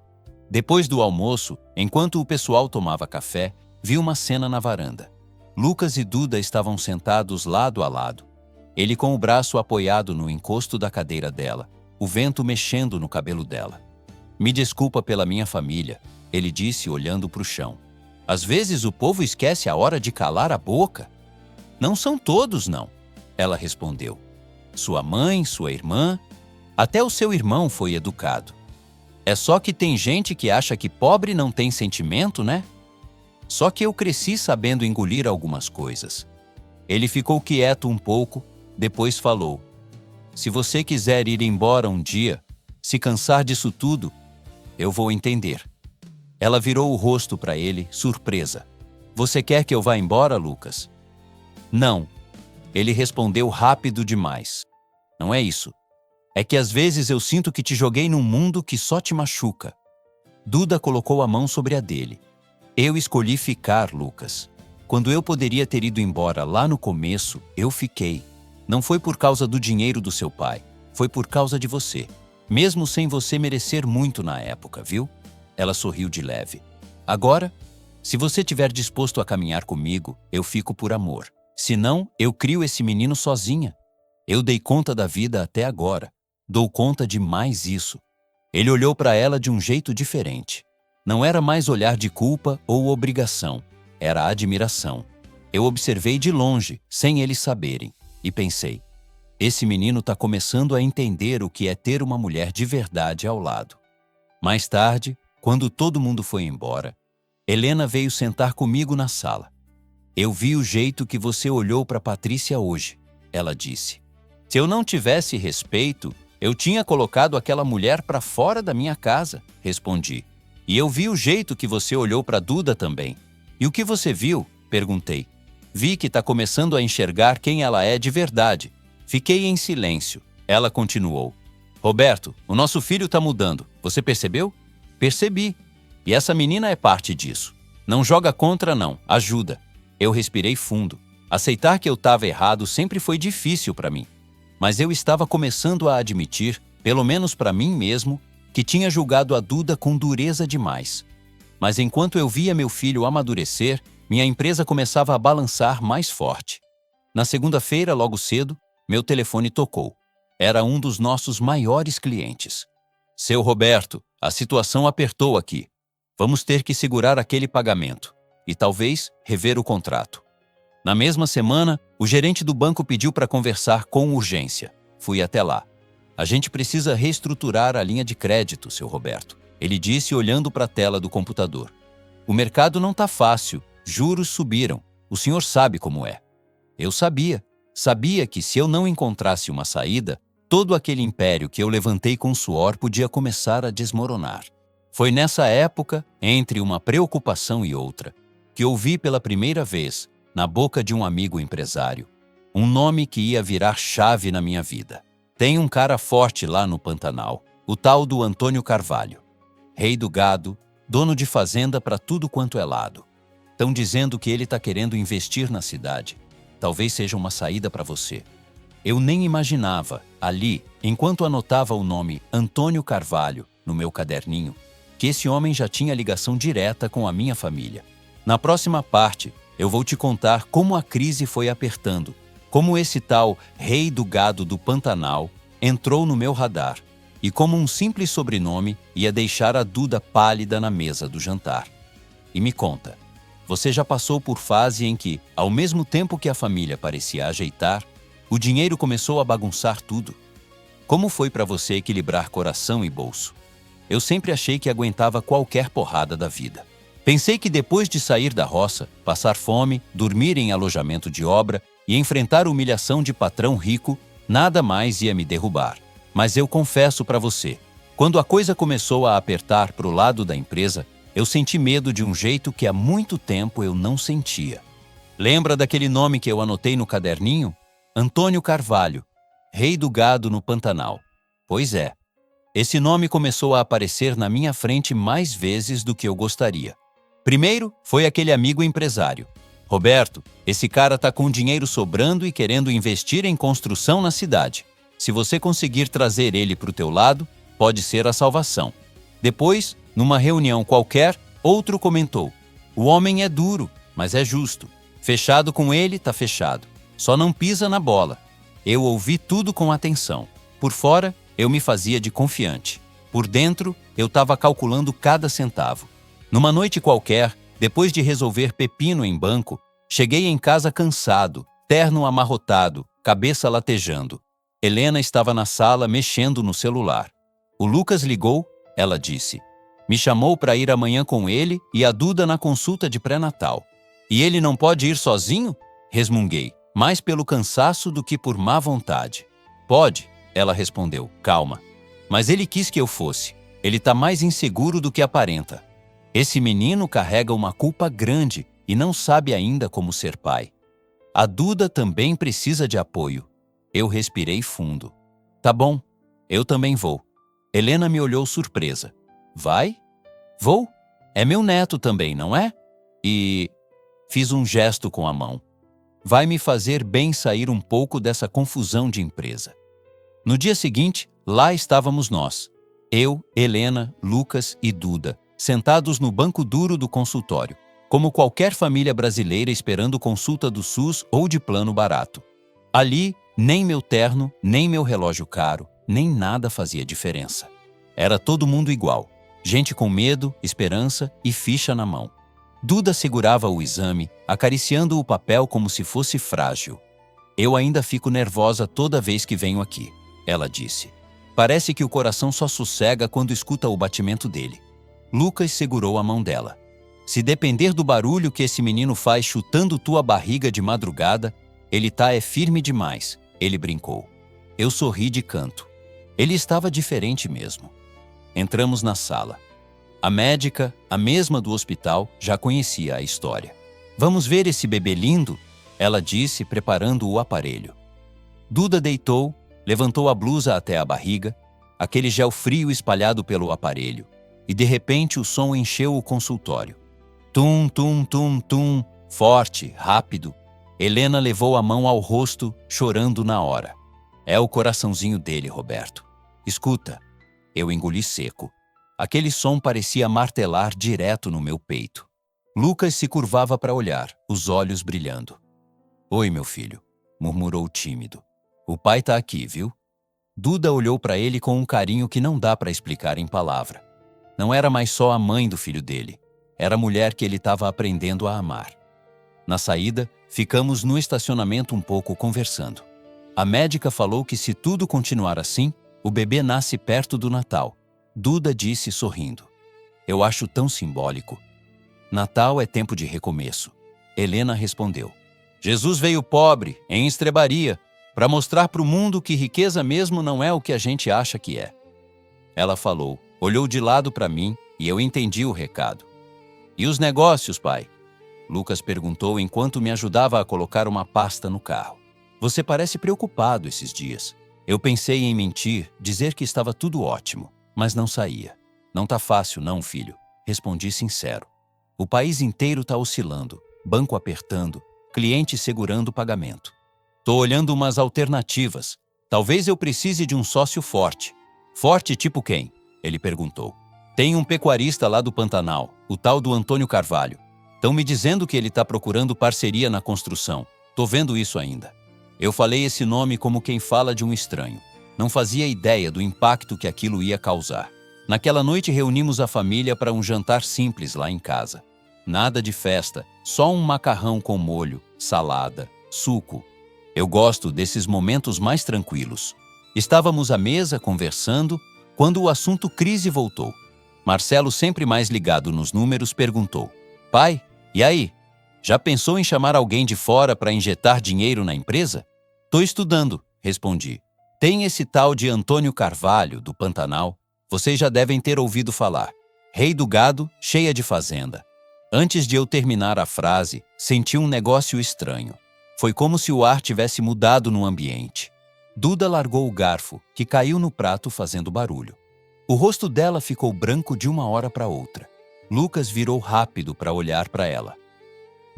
Depois do almoço, enquanto o pessoal tomava café, vi uma cena na varanda. Lucas e Duda estavam sentados lado a lado. Ele com o braço apoiado no encosto da cadeira dela, o vento mexendo no cabelo dela. Me desculpa pela minha família, ele disse olhando para o chão. Às vezes o povo esquece a hora de calar a boca. Não são todos, não, ela respondeu. Sua mãe, sua irmã, até o seu irmão foi educado. É só que tem gente que acha que pobre não tem sentimento, né? Só que eu cresci sabendo engolir algumas coisas. Ele ficou quieto um pouco, depois falou. Se você quiser ir embora um dia, se cansar disso tudo, eu vou entender. Ela virou o rosto para ele, surpresa. Você quer que eu vá embora, Lucas? Não. Ele respondeu rápido demais. Não é isso. É que às vezes eu sinto que te joguei num mundo que só te machuca. Duda colocou a mão sobre a dele. Eu escolhi ficar, Lucas. Quando eu poderia ter ido embora lá no começo, eu fiquei. Não foi por causa do dinheiro do seu pai, foi por causa de você. Mesmo sem você merecer muito na época, viu? Ela sorriu de leve. Agora, se você estiver disposto a caminhar comigo, eu fico por amor. Se não, eu crio esse menino sozinha. Eu dei conta da vida até agora. Dou conta de mais isso. Ele olhou para ela de um jeito diferente. Não era mais olhar de culpa ou obrigação. Era admiração. Eu observei de longe, sem eles saberem, e pensei, esse menino está começando a entender o que é ter uma mulher de verdade ao lado. Mais tarde, quando todo mundo foi embora, Helena veio sentar comigo na sala. Eu vi o jeito que você olhou para Patrícia hoje, ela disse. Se eu não tivesse respeito, eu tinha colocado aquela mulher para fora da minha casa, respondi. E eu vi o jeito que você olhou para Duda também. E o que você viu? Perguntei. Vi que está começando a enxergar quem ela é de verdade. Fiquei em silêncio. Ela continuou. Roberto, o nosso filho está mudando. Você percebeu? Percebi. E essa menina é parte disso. Não joga contra, não. Ajuda. Eu respirei fundo. Aceitar que eu estava errado sempre foi difícil para mim. Mas eu estava começando a admitir, pelo menos para mim mesmo, que tinha julgado a Duda com dureza demais. Mas enquanto eu via meu filho amadurecer, minha empresa começava a balançar mais forte. Na segunda-feira, logo cedo, meu telefone tocou. Era um dos nossos maiores clientes. Seu Roberto, a situação apertou aqui. Vamos ter que segurar aquele pagamento e talvez rever o contrato. Na mesma semana, o gerente do banco pediu para conversar com urgência. Fui até lá. A gente precisa reestruturar a linha de crédito, seu Roberto. Ele disse olhando para a tela do computador. O mercado não está fácil, juros subiram. O senhor sabe como é. Eu sabia. Sabia que se eu não encontrasse uma saída, todo aquele império que eu levantei com suor podia começar a desmoronar. Foi nessa época, entre uma preocupação e outra, que ouvi pela primeira vez, na boca de um amigo empresário, um nome que ia virar chave na minha vida. Tem um cara forte lá no Pantanal, o tal do Antônio Carvalho. Rei do gado, dono de fazenda para tudo quanto é lado. Estão dizendo que ele está querendo investir na cidade. Talvez seja uma saída para você. Eu nem imaginava, ali, enquanto anotava o nome Antônio Carvalho no meu caderninho, que esse homem já tinha ligação direta com a minha família. Na próxima parte, eu vou te contar como a crise foi apertando, como esse tal Rei do Gado do Pantanal entrou no meu radar e como um simples sobrenome ia deixar a Duda pálida na mesa do jantar. E me conta, você já passou por fase em que, ao mesmo tempo que a família parecia ajeitar, o dinheiro começou a bagunçar tudo? Como foi para você equilibrar coração e bolso? Eu sempre achei que aguentava qualquer porrada da vida. Pensei que depois de sair da roça, passar fome, dormir em alojamento de obra e enfrentar humilhação de patrão rico, nada mais ia me derrubar. Mas eu confesso para você, quando a coisa começou a apertar para o lado da empresa, eu senti medo de um jeito que há muito tempo eu não sentia. Lembra daquele nome que eu anotei no caderninho? Antônio Carvalho, rei do gado no Pantanal. Pois é, esse nome começou a aparecer na minha frente mais vezes do que eu gostaria. Primeiro foi aquele amigo empresário. Roberto, esse cara tá com dinheiro sobrando e querendo investir em construção na cidade. Se você conseguir trazer ele para o teu lado, pode ser a salvação. Depois, numa reunião qualquer, outro comentou: o homem é duro, mas é justo. Fechado com ele, tá fechado. Só não pisa na bola. Eu ouvi tudo com atenção. Por fora, eu me fazia de confiante. Por dentro, eu estava calculando cada centavo. Numa noite qualquer, depois de resolver pepino em banco, cheguei em casa cansado, terno amarrotado, cabeça latejando. Helena estava na sala mexendo no celular. O Lucas ligou, ela disse. Me chamou para ir amanhã com ele e a Duda na consulta de pré-natal. E ele não pode ir sozinho? Resmunguei, mais pelo cansaço do que por má vontade. Pode, ela respondeu, calma. Mas ele quis que eu fosse. Ele está mais inseguro do que aparenta. Esse menino carrega uma culpa grande e não sabe ainda como ser pai. A Duda também precisa de apoio. Eu respirei fundo. Tá bom, eu também vou. Helena me olhou surpresa. Vai? Vou? É meu neto também, não é? E fiz um gesto com a mão. Vai me fazer bem sair um pouco dessa confusão de empresa. No dia seguinte, lá estávamos nós. Eu, Helena, Lucas e Duda, sentados no banco duro do consultório, como qualquer família brasileira esperando consulta do SUS ou de plano barato. Ali, nem meu terno, nem meu relógio caro, nem nada fazia diferença. Era todo mundo igual, gente com medo, esperança e ficha na mão. Duda segurava o exame, acariciando o papel como se fosse frágil. Eu ainda fico nervosa toda vez que venho aqui, ela disse. Parece que o coração só sossega quando escuta o batimento dele. Lucas segurou a mão dela. Se depender do barulho que esse menino faz chutando tua barriga de madrugada, ele tá firme demais, ele brincou. Eu sorri de canto. Ele estava diferente mesmo. Entramos na sala. A médica, a mesma do hospital, já conhecia a história. Vamos ver esse bebê lindo? Ela disse, preparando o aparelho. Duda deitou, levantou a blusa até a barriga, aquele gel frio espalhado pelo aparelho, e de repente o som encheu o consultório. Tum, tum, tum, tum, forte, rápido. Helena levou a mão ao rosto, chorando na hora. É o coraçãozinho dele, Roberto. Escuta. Eu engoli seco. Aquele som parecia martelar direto no meu peito. Lucas se curvava para olhar, os olhos brilhando. Oi, meu filho, murmurou tímido. O pai tá aqui, viu? Duda olhou para ele com um carinho que não dá para explicar em palavra. Não era mais só a mãe do filho dele. Era a mulher que ele estava aprendendo a amar. Na saída, ficamos no estacionamento um pouco conversando. A médica falou que se tudo continuar assim, o bebê nasce perto do Natal. Duda disse sorrindo. Eu acho tão simbólico. Natal é tempo de recomeço. Helena respondeu. Jesus veio pobre, em estrebaria, para mostrar para o mundo que riqueza mesmo não é o que a gente acha que é. Ela falou, olhou de lado para mim e eu entendi o recado. E os negócios, pai? Lucas perguntou enquanto me ajudava a colocar uma pasta no carro. Você parece preocupado esses dias. Eu pensei em mentir, dizer que estava tudo ótimo, mas não saía. Não tá fácil não, filho, respondi sincero. O país inteiro tá oscilando, banco apertando, cliente segurando o pagamento. Tô olhando umas alternativas. Talvez eu precise de um sócio forte. Forte tipo quem? Ele perguntou. Tem um pecuarista lá do Pantanal, o tal do Antônio Carvalho. Estão me dizendo que ele está procurando parceria na construção. Tô vendo isso ainda. Eu falei esse nome como quem fala de um estranho. Não fazia ideia do impacto que aquilo ia causar. Naquela noite reunimos a família para um jantar simples lá em casa. Nada de festa, só um macarrão com molho, salada, suco. Eu gosto desses momentos mais tranquilos. Estávamos à mesa conversando quando o assunto crise voltou. Marcelo, sempre mais ligado nos números, perguntou: Pai, e aí? Já pensou em chamar alguém de fora para injetar dinheiro na empresa? Tô estudando, respondi. Tem esse tal de Antônio Carvalho, do Pantanal. Vocês já devem ter ouvido falar. Rei do gado, cheia de fazenda. Antes de eu terminar a frase, senti um negócio estranho. Foi como se o ar tivesse mudado no ambiente. Duda largou o garfo, que caiu no prato fazendo barulho. O rosto dela ficou branco de uma hora para outra. Lucas virou rápido para olhar para ela.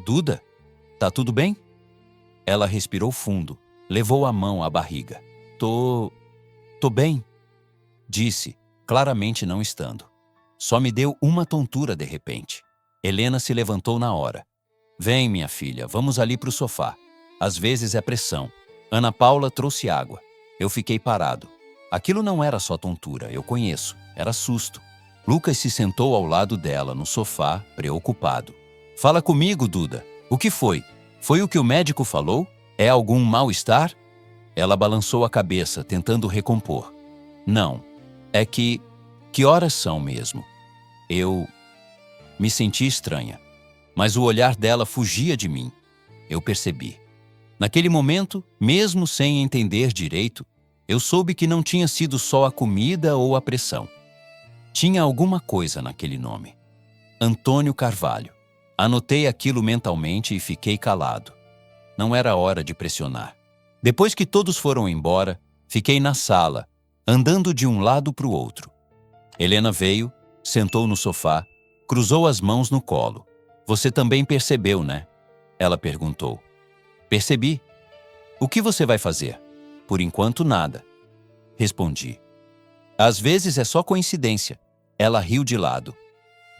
Duda, tá tudo bem? Ela respirou fundo, levou a mão à barriga. Tô bem, disse, claramente não estando. Só me deu uma tontura de repente. Helena se levantou na hora. Vem, minha filha, vamos ali pro sofá. Às vezes é pressão. Ana Paula trouxe água. Eu fiquei parado. Aquilo não era só tontura, eu conheço. Era susto. Lucas se sentou ao lado dela, no sofá, preocupado. Fala comigo, Duda. O que foi? Foi o que o médico falou? É algum mal-estar? Ela balançou a cabeça, tentando recompor. Não. É que... Que horas são mesmo? Eu... Me senti estranha. Mas o olhar dela fugia de mim. Eu percebi. Naquele momento, mesmo sem entender direito, eu soube que não tinha sido só a comida ou a pressão. Tinha alguma coisa naquele nome. Antônio Carvalho. Anotei aquilo mentalmente e fiquei calado. Não era hora de pressionar. Depois que todos foram embora, fiquei na sala, andando de um lado para o outro. Helena veio, sentou no sofá, cruzou as mãos no colo. Você também percebeu, né? Ela perguntou. Percebi. O que você vai fazer? Por enquanto, nada. Respondi. Às vezes é só coincidência. Ela riu de lado.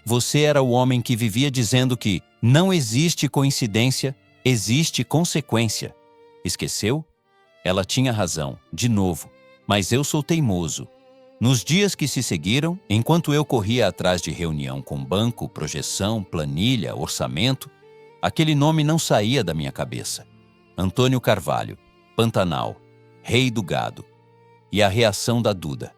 Você era o homem que vivia dizendo que não existe coincidência, existe consequência. Esqueceu? Ela tinha razão, de novo, mas eu sou teimoso. Nos dias que se seguiram, enquanto eu corria atrás de reunião com banco, projeção, planilha, orçamento, aquele nome não saía da minha cabeça. Antônio Carvalho, Pantanal, Rei do Gado. E a reação da Duda.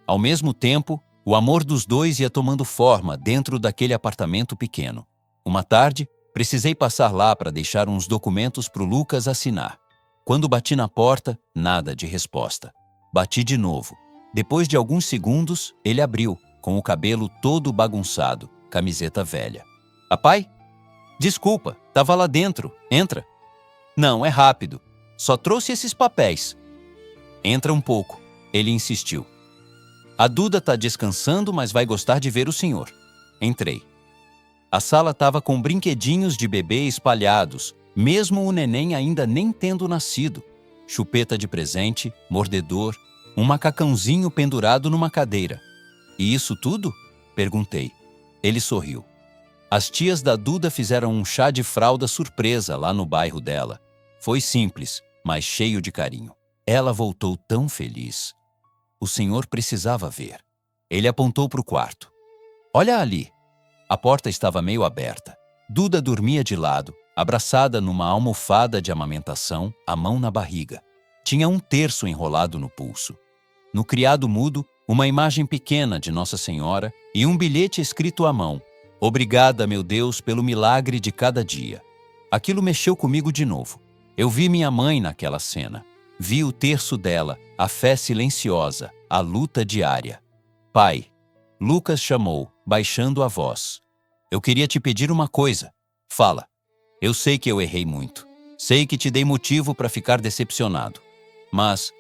Ao mesmo tempo, o amor dos dois ia tomando forma dentro daquele apartamento pequeno. Uma tarde, precisei passar lá para deixar uns documentos para o Lucas assinar. Quando bati na porta, nada de resposta. Bati de novo. Depois de alguns segundos, ele abriu, com o cabelo todo bagunçado, camiseta velha. Papai? Desculpa, tava lá dentro. Entra. Não, é rápido. Só trouxe esses papéis. Entra um pouco. Ele insistiu. A Duda tá descansando, mas vai gostar de ver o senhor. Entrei. A sala estava com brinquedinhos de bebê espalhados, mesmo o neném ainda nem tendo nascido. Chupeta de presente, mordedor, um macacãozinho pendurado numa cadeira. E isso tudo? Perguntei. Ele sorriu. As tias da Duda fizeram um chá de fralda surpresa lá no bairro dela. Foi simples, mas cheio de carinho. Ela voltou tão feliz. O senhor precisava ver. Ele apontou para o quarto. Olha ali. A porta estava meio aberta. Duda dormia de lado, abraçada numa almofada de amamentação, a mão na barriga. Tinha um terço enrolado no pulso. No criado mudo, uma imagem pequena de Nossa Senhora e um bilhete escrito à mão. Obrigada, meu Deus, pelo milagre de cada dia. Aquilo mexeu comigo de novo. Eu vi minha mãe naquela cena. Vi o terço dela, a fé silenciosa, a luta diária. Pai, Lucas chamou, baixando a voz. Eu queria te pedir uma coisa. Fala. Eu sei que eu errei muito. Sei que te dei motivo para ficar decepcionado. Mas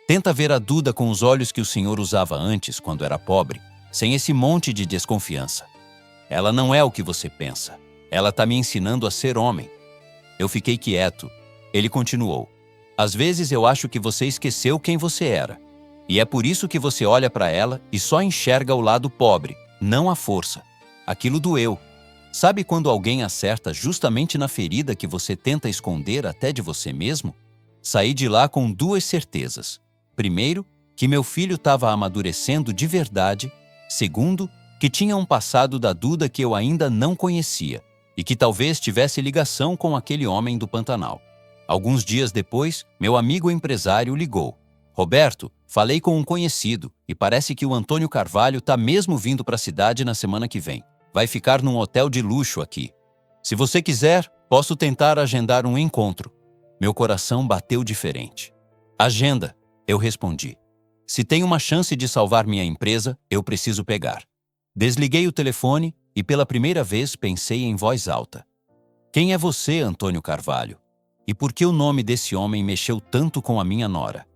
tenta ver a Duda com os olhos que o senhor usava antes, quando era pobre, sem esse monte de desconfiança. Ela não é o que você pensa. Ela está me ensinando a ser homem. Eu fiquei quieto. Ele continuou. Às vezes eu acho que você esqueceu quem você era. E é por isso que você olha para ela e só enxerga o lado pobre, não a força. Aquilo doeu. Sabe quando alguém acerta justamente na ferida que você tenta esconder até de você mesmo? Saí de lá com duas certezas. Primeiro, que meu filho estava amadurecendo de verdade. Segundo, que tinha um passado da Duda que eu ainda não conhecia e que talvez tivesse ligação com aquele homem do Pantanal. Alguns dias depois, meu amigo empresário ligou. Roberto, Falei com um conhecido e parece que o Antônio Carvalho tá mesmo vindo para a cidade na semana que vem. Vai ficar num hotel de luxo aqui. Se você quiser, posso tentar agendar um encontro. Meu coração bateu diferente. Agenda, eu respondi. Se tem uma chance de salvar minha empresa, eu preciso pegar. Desliguei o telefone e pela primeira vez pensei em voz alta. Quem é você, Antônio Carvalho? E por que o nome desse homem mexeu tanto com a minha nora?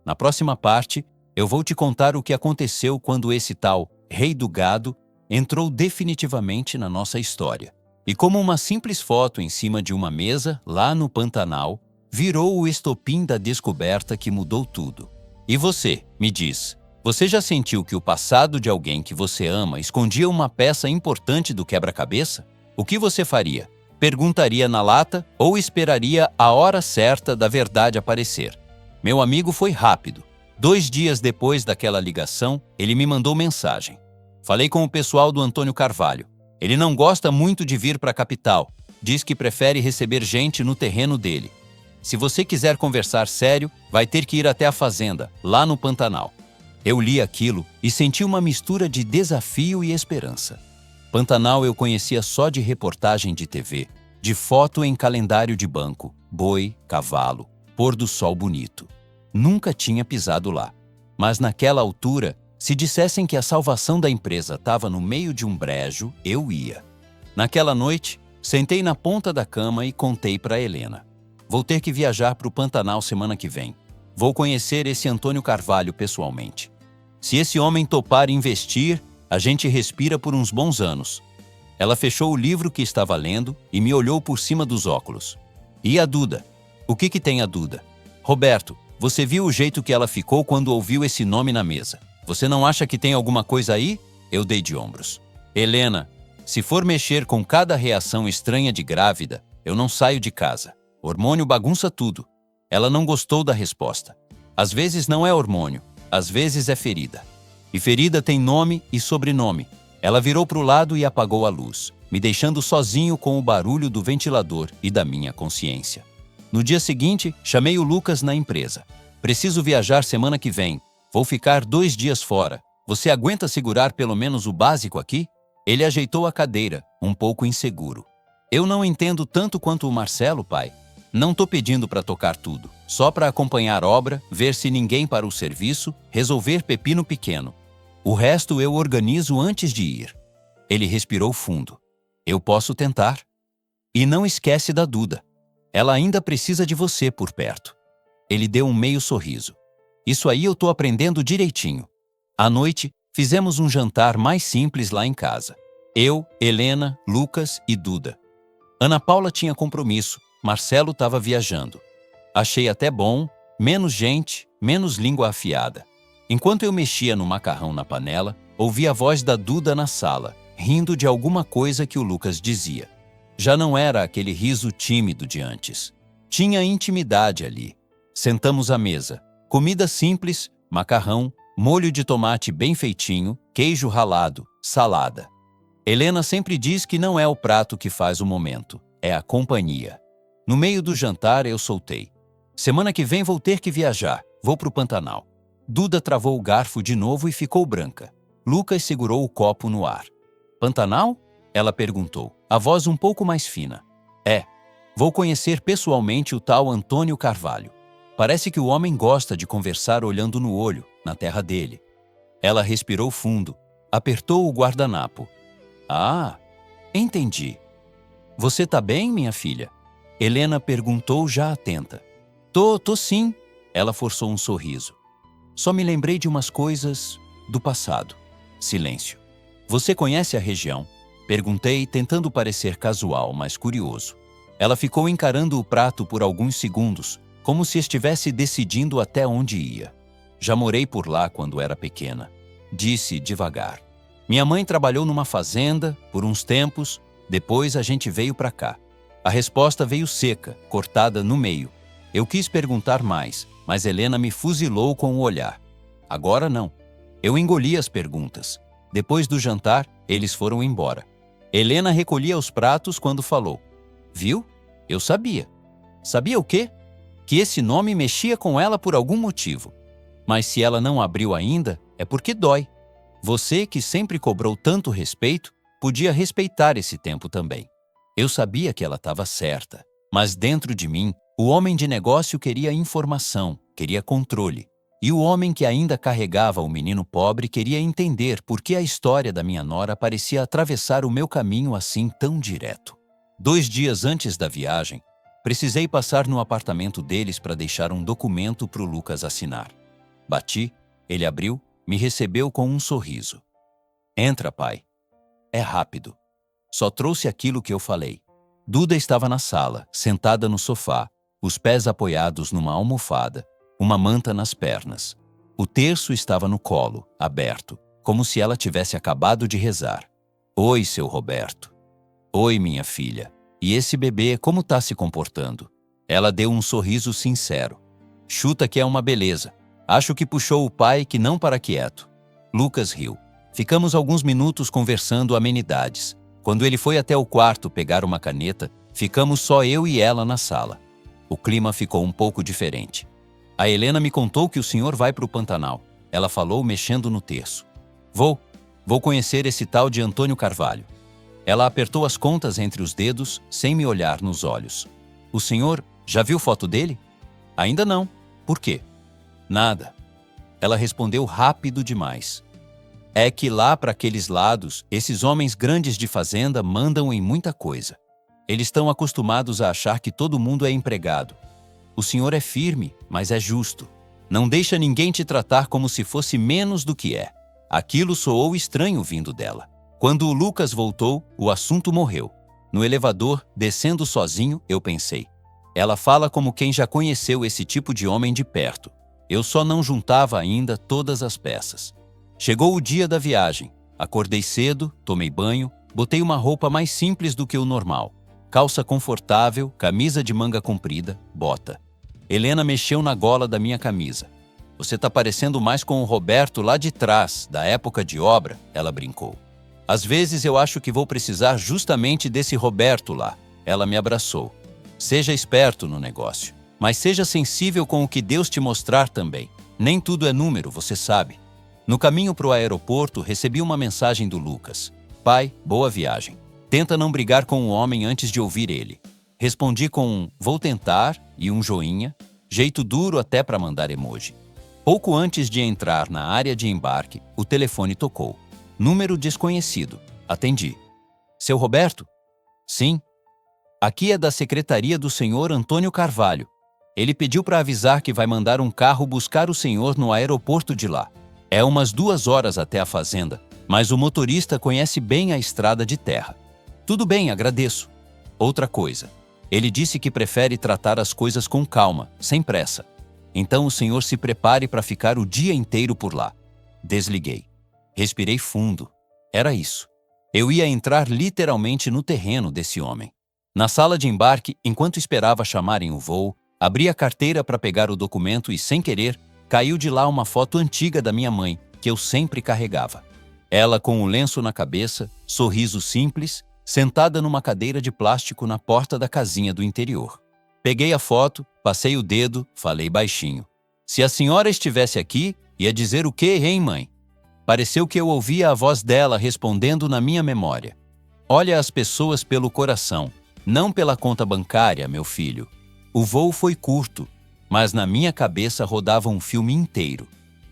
Na próxima parte, eu vou te contar o que aconteceu quando esse tal Rei do Gado entrou definitivamente na nossa história. E como uma simples foto em cima de uma mesa, lá no Pantanal, virou o estopim da descoberta que mudou tudo. E você, me diz, você já sentiu que o passado de alguém que você ama escondia uma peça importante do quebra-cabeça? O que você faria? Perguntaria na lata ou esperaria a hora certa da verdade aparecer? Meu amigo foi rápido. 2 dias depois daquela ligação, ele me mandou mensagem. Falei com o pessoal do Antônio Carvalho. Ele não gosta muito de vir para a capital. Diz que prefere receber gente no terreno dele. Se você quiser conversar sério, vai ter que ir até a fazenda, lá no Pantanal. Eu li aquilo e senti uma mistura de desafio e esperança. Pantanal eu conhecia só de reportagem de TV, de foto em calendário de banco, boi, cavalo, pôr do sol bonito. Nunca tinha pisado lá. Mas naquela altura, se dissessem que a salvação da empresa estava no meio de um brejo, eu ia. Naquela noite, sentei na ponta da cama e contei para Helena. Vou ter que viajar para o Pantanal semana que vem. Vou conhecer esse Antônio Carvalho pessoalmente. Se esse homem topar investir, a gente respira por uns bons anos. Ela fechou o livro que estava lendo e me olhou por cima dos óculos. E a Duda? O que tem a Duda? Roberto, você viu o jeito que ela ficou quando ouviu esse nome na mesa? Você não acha que tem alguma coisa aí? Eu dei de ombros. Helena, se for mexer com cada reação estranha de grávida, eu não saio de casa. Hormônio bagunça tudo. Ela não gostou da resposta. Às vezes não é hormônio, às vezes é ferida. E ferida tem nome e sobrenome. Ela virou para o lado e apagou a luz, me deixando sozinho com o barulho do ventilador e da minha consciência. No dia seguinte, chamei o Lucas na empresa. Preciso viajar semana que vem. Vou ficar 2 dias fora. Você aguenta segurar pelo menos o básico aqui? Ele ajeitou a cadeira, um pouco inseguro. Eu não entendo tanto quanto o Marcelo, pai. Não tô pedindo para tocar tudo. Só para acompanhar obra, ver se ninguém para o serviço, resolver pepino pequeno. O resto eu organizo antes de ir. Ele respirou fundo. Eu posso tentar. E não esquece da Duda. Ela ainda precisa de você por perto. Ele deu um meio sorriso. Isso aí eu tô aprendendo direitinho. À noite, fizemos um jantar mais simples lá em casa. Eu, Helena, Lucas e Duda. Ana Paula tinha compromisso, Marcelo estava viajando. Achei até bom, menos gente, menos língua afiada. Enquanto eu mexia no macarrão na panela, ouvi a voz da Duda na sala, rindo de alguma coisa que o Lucas dizia. Já não era aquele riso tímido de antes. Tinha intimidade ali. Sentamos à mesa. Comida simples, macarrão, molho de tomate bem feitinho, queijo ralado, salada. Helena sempre diz que não é o prato que faz o momento, é a companhia. No meio do jantar eu soltei. Semana que vem vou ter que viajar, vou pro Pantanal. Duda travou o garfo de novo e ficou branca. Lucas segurou o copo no ar. Pantanal? Ela perguntou, a voz um pouco mais fina. É, vou conhecer pessoalmente o tal Antônio Carvalho. Parece que o homem gosta de conversar olhando no olho, na terra dele. Ela respirou fundo, apertou o guardanapo. Ah, entendi. Você tá bem, minha filha? Helena perguntou já atenta. Tô sim. Ela forçou um sorriso. Só me lembrei de umas coisas do passado. Silêncio. Você conhece a região? Perguntei, tentando parecer casual, mas curioso. Ela ficou encarando o prato por alguns segundos, como se estivesse decidindo até onde ia. Já morei por lá quando era pequena. Disse devagar. Minha mãe trabalhou numa fazenda por uns tempos, depois a gente veio para cá. A resposta veio seca, cortada no meio. Eu quis perguntar mais, mas Helena me fuzilou com o olhar. Agora não. Eu engoli as perguntas. Depois do jantar, eles foram embora. Helena recolhia os pratos quando falou. Viu? Eu sabia. Sabia o quê? Que esse nome mexia com ela por algum motivo. Mas se ela não abriu ainda, é porque dói. Você, que sempre cobrou tanto respeito, podia respeitar esse tempo também. Eu sabia que ela estava certa, mas dentro de mim, o homem de negócio queria informação, queria controle. E o homem que ainda carregava o menino pobre queria entender por que a história da minha nora parecia atravessar o meu caminho assim tão direto. 2 dias antes da viagem, precisei passar no apartamento deles para deixar um documento para o Lucas assinar. Bati, ele abriu, me recebeu com um sorriso. Entra, pai. É rápido. Só trouxe aquilo que eu falei. Duda estava na sala, sentada no sofá, os pés apoiados numa almofada, uma manta nas pernas. O terço estava no colo, aberto, como se ela tivesse acabado de rezar. Oi, seu Roberto. Oi, minha filha. E esse bebê, como tá se comportando? Ela deu um sorriso sincero. Chuta que é uma beleza. Acho que puxou o pai que não para quieto. Lucas riu. Ficamos alguns minutos conversando amenidades. Quando ele foi até o quarto pegar uma caneta, ficamos só eu e ela na sala. O clima ficou um pouco diferente. A Helena me contou que o senhor vai para o Pantanal. Ela falou mexendo no terço. Vou conhecer esse tal de Antônio Carvalho. Ela apertou as contas entre os dedos, sem me olhar nos olhos. O senhor já viu foto dele? Ainda não. Por quê? Nada. Ela respondeu rápido demais. É que lá para aqueles lados, esses homens grandes de fazenda mandam em muita coisa. Eles estão acostumados a achar que todo mundo é empregado. O senhor é firme, mas é justo. Não deixa ninguém te tratar como se fosse menos do que é. Aquilo soou estranho vindo dela. Quando o Lucas voltou, o assunto morreu. No elevador, descendo sozinho, eu pensei. Ela fala como quem já conheceu esse tipo de homem de perto. Eu só não juntava ainda todas as peças. Chegou o dia da viagem. Acordei cedo, tomei banho, botei uma roupa mais simples do que o normal. Calça confortável, camisa de manga comprida, bota. Helena mexeu na gola da minha camisa. Você tá parecendo mais com o Roberto lá de trás, da época de obra, ela brincou. Às vezes eu acho que vou precisar justamente desse Roberto lá. Ela me abraçou. Seja esperto no negócio, mas seja sensível com o que Deus te mostrar também. Nem tudo é número, você sabe. No caminho para o aeroporto, recebi uma mensagem do Lucas. Pai, boa viagem. Tenta não brigar com o homem antes de ouvir ele. Respondi com um vou tentar e um joinha, jeito duro até para mandar emoji. Pouco antes de entrar na área de embarque, o telefone tocou. Número desconhecido. Atendi. Seu Roberto? Sim. Aqui é da secretaria do senhor Antônio Carvalho. Ele pediu para avisar que vai mandar um carro buscar o senhor no aeroporto de lá. É umas 2 horas até a fazenda, mas o motorista conhece bem a estrada de terra. Tudo bem, agradeço. Outra coisa. Ele disse que prefere tratar as coisas com calma, sem pressa. Então o senhor se prepare para ficar o dia inteiro por lá. Desliguei. Respirei fundo. Era isso. Eu ia entrar literalmente no terreno desse homem. Na sala de embarque, enquanto esperava chamarem o voo, abri a carteira para pegar o documento e, sem querer, caiu de lá uma foto antiga da minha mãe, que eu sempre carregava. Ela com um lenço na cabeça, sorriso simples, sentada numa cadeira de plástico na porta da casinha do interior. Peguei a foto, passei o dedo, falei baixinho. Se a senhora estivesse aqui, ia dizer o quê, hein, mãe? Pareceu que eu ouvia a voz dela respondendo na minha memória. Olha as pessoas pelo coração, não pela conta bancária, meu filho. O voo foi curto, mas na minha cabeça rodava um filme inteiro.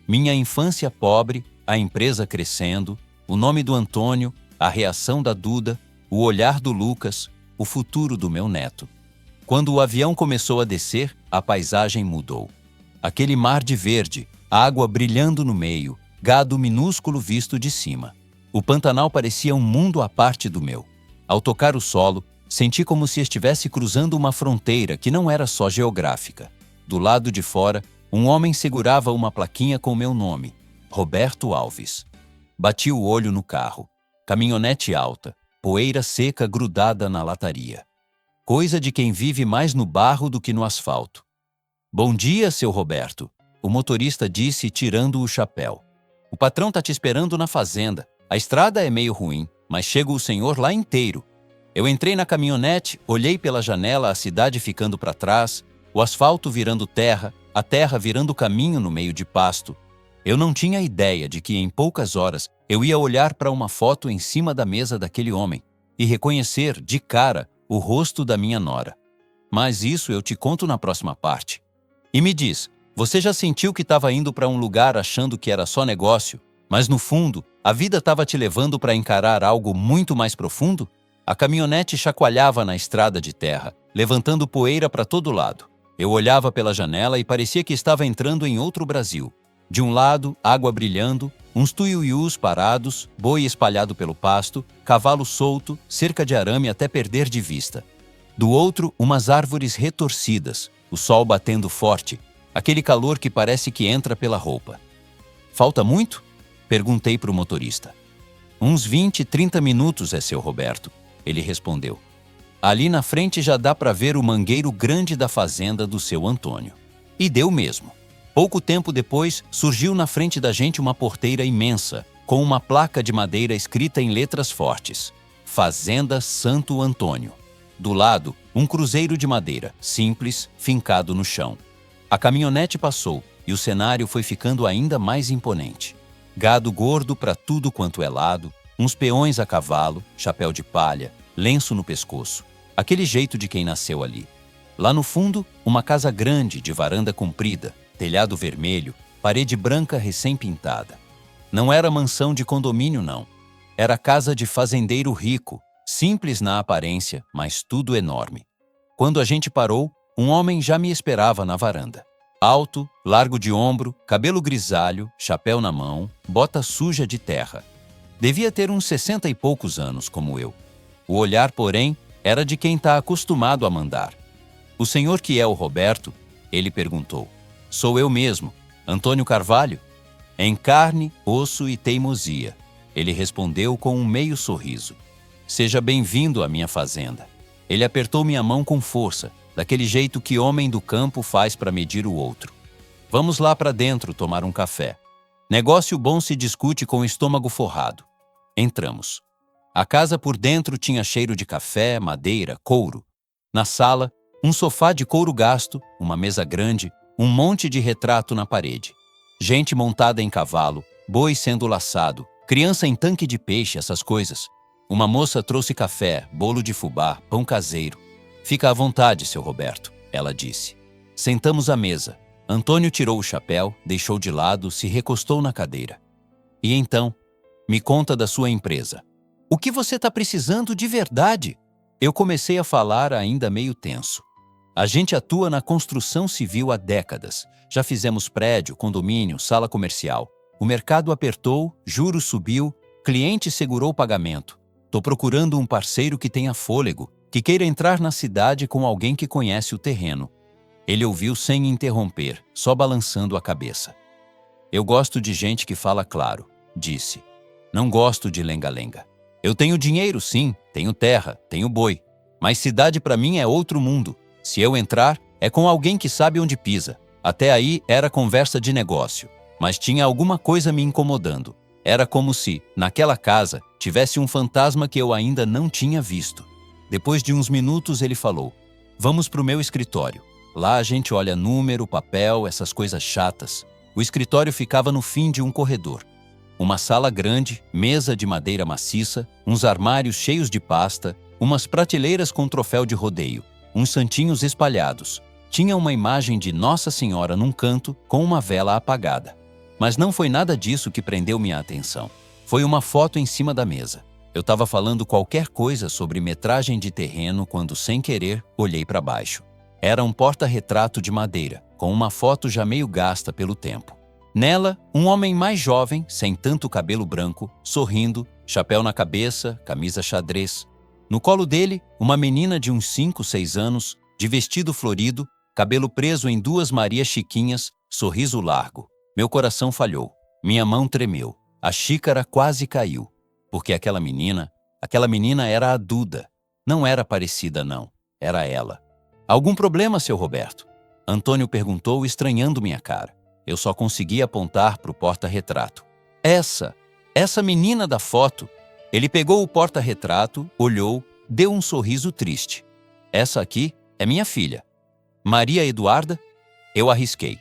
Minha infância pobre, a empresa crescendo, o nome do Antônio, a reação da Duda, o olhar do Lucas, o futuro do meu neto. Quando o avião começou a descer, a paisagem mudou. Aquele mar de verde, água brilhando no meio, gado minúsculo visto de cima. O Pantanal parecia um mundo à parte do meu. Ao tocar o solo, senti como se estivesse cruzando uma fronteira que não era só geográfica. Do lado de fora, um homem segurava uma plaquinha com meu nome, Roberto Alves. Bati o olho no carro. Caminhonete alta, poeira seca grudada na lataria. Coisa de quem vive mais no barro do que no asfalto. Bom dia, seu Roberto, o motorista disse tirando o chapéu. O patrão tá te esperando na fazenda. A estrada é meio ruim, mas chega o senhor lá inteiro. Eu entrei na caminhonete, olhei pela janela a cidade ficando para trás, o asfalto virando terra, a terra virando caminho no meio de pasto. Eu não tinha ideia de que em poucas horas eu ia olhar para uma foto em cima da mesa daquele homem e reconhecer, de cara, o rosto da minha nora. Mas isso eu te conto na próxima parte. E me diz, você já sentiu que estava indo para um lugar achando que era só negócio, mas no fundo, a vida estava te levando para encarar algo muito mais profundo? A caminhonete chacoalhava na estrada de terra, levantando poeira para todo lado. Eu olhava pela janela e parecia que estava entrando em outro Brasil. De um lado, água brilhando, uns tuiuius parados, boi espalhado pelo pasto, cavalo solto, cerca de arame até perder de vista. Do outro, umas árvores retorcidas, o sol batendo forte, aquele calor que parece que entra pela roupa. Falta muito? Perguntei para o motorista. Uns 20, 30 minutos, seu Roberto, ele respondeu. Ali na frente já dá para ver o mangueiro grande da fazenda do seu Antônio. E deu mesmo. Pouco tempo depois, surgiu na frente da gente uma porteira imensa, com uma placa de madeira escrita em letras fortes. Fazenda Santo Antônio. Do lado, um cruzeiro de madeira, simples, fincado no chão. A caminhonete passou e o cenário foi ficando ainda mais imponente. Gado gordo para tudo quanto é lado, uns peões a cavalo, chapéu de palha, lenço no pescoço. Aquele jeito de quem nasceu ali. Lá no fundo, uma casa grande de varanda comprida, telhado vermelho, parede branca recém-pintada. Não era mansão de condomínio, não. Era casa de fazendeiro rico, simples na aparência, mas tudo enorme. Quando a gente parou, um homem já me esperava na varanda. Alto, largo de ombro, cabelo grisalho, chapéu na mão, bota suja de terra. Devia ter uns 60 e poucos anos, como eu. O olhar, porém, era de quem está acostumado a mandar. O senhor que é o Roberto? Ele perguntou. Sou eu mesmo, Antônio Carvalho. Em carne, osso e teimosia. Ele respondeu com um meio sorriso. Seja bem-vindo à minha fazenda. Ele apertou minha mão com força, daquele jeito que homem do campo faz para medir o outro. Vamos lá para dentro tomar um café. Negócio bom se discute com o estômago forrado. Entramos. A casa por dentro tinha cheiro de café, madeira, couro. Na sala, um sofá de couro gasto, uma mesa grande, um monte de retrato na parede. Gente montada em cavalo, boi sendo laçado, criança em tanque de peixe, essas coisas. Uma moça trouxe café, bolo de fubá, pão caseiro. Fica à vontade, seu Roberto, ela disse. Sentamos à mesa. Antônio tirou o chapéu, deixou de lado, se recostou na cadeira. E então, me conta da sua empresa. O que você está precisando de verdade? Eu comecei a falar ainda meio tenso. A gente atua na construção civil há décadas. Já fizemos prédio, condomínio, sala comercial. O mercado apertou, juros subiu, cliente segurou o pagamento. Tô procurando um parceiro que tenha fôlego, que queira entrar na cidade com alguém que conhece o terreno. Ele ouviu sem interromper, só balançando a cabeça. Eu gosto de gente que fala claro, disse. Não gosto de lenga-lenga. Eu tenho dinheiro, sim, tenho terra, tenho boi. Mas cidade para mim é outro mundo. Se eu entrar, é com alguém que sabe onde pisa. Até aí era conversa de negócio. Mas tinha alguma coisa me incomodando. Era como se, naquela casa, tivesse um fantasma que eu ainda não tinha visto. Depois de uns minutos ele falou, vamos para o meu escritório. Lá a gente olha número, papel, essas coisas chatas. O escritório ficava no fim de um corredor. Uma sala grande, mesa de madeira maciça, uns armários cheios de pasta, umas prateleiras com troféu de rodeio, uns santinhos espalhados. Tinha uma imagem de Nossa Senhora num canto com uma vela apagada. Mas não foi nada disso que prendeu minha atenção. Foi uma foto em cima da mesa. Eu estava falando qualquer coisa sobre metragem de terreno quando, sem querer, olhei para baixo. Era um porta-retrato de madeira, com uma foto já meio gasta pelo tempo. Nela, um homem mais jovem, sem tanto cabelo branco, sorrindo, chapéu na cabeça, camisa xadrez. No colo dele, uma menina de uns 5, 6 anos, de vestido florido, cabelo preso em 2 Marias Chiquinhas, sorriso largo. Meu coração falhou. Minha mão tremeu. A xícara quase caiu. Porque aquela menina era a Duda. Não era parecida, não. Era ela. Algum problema, seu Roberto? Antônio perguntou, estranhando minha cara. Eu só consegui apontar para o porta-retrato. Essa menina da foto. Ele pegou o porta-retrato, olhou, deu um sorriso triste. Essa aqui é minha filha. Maria Eduarda? Eu arrisquei.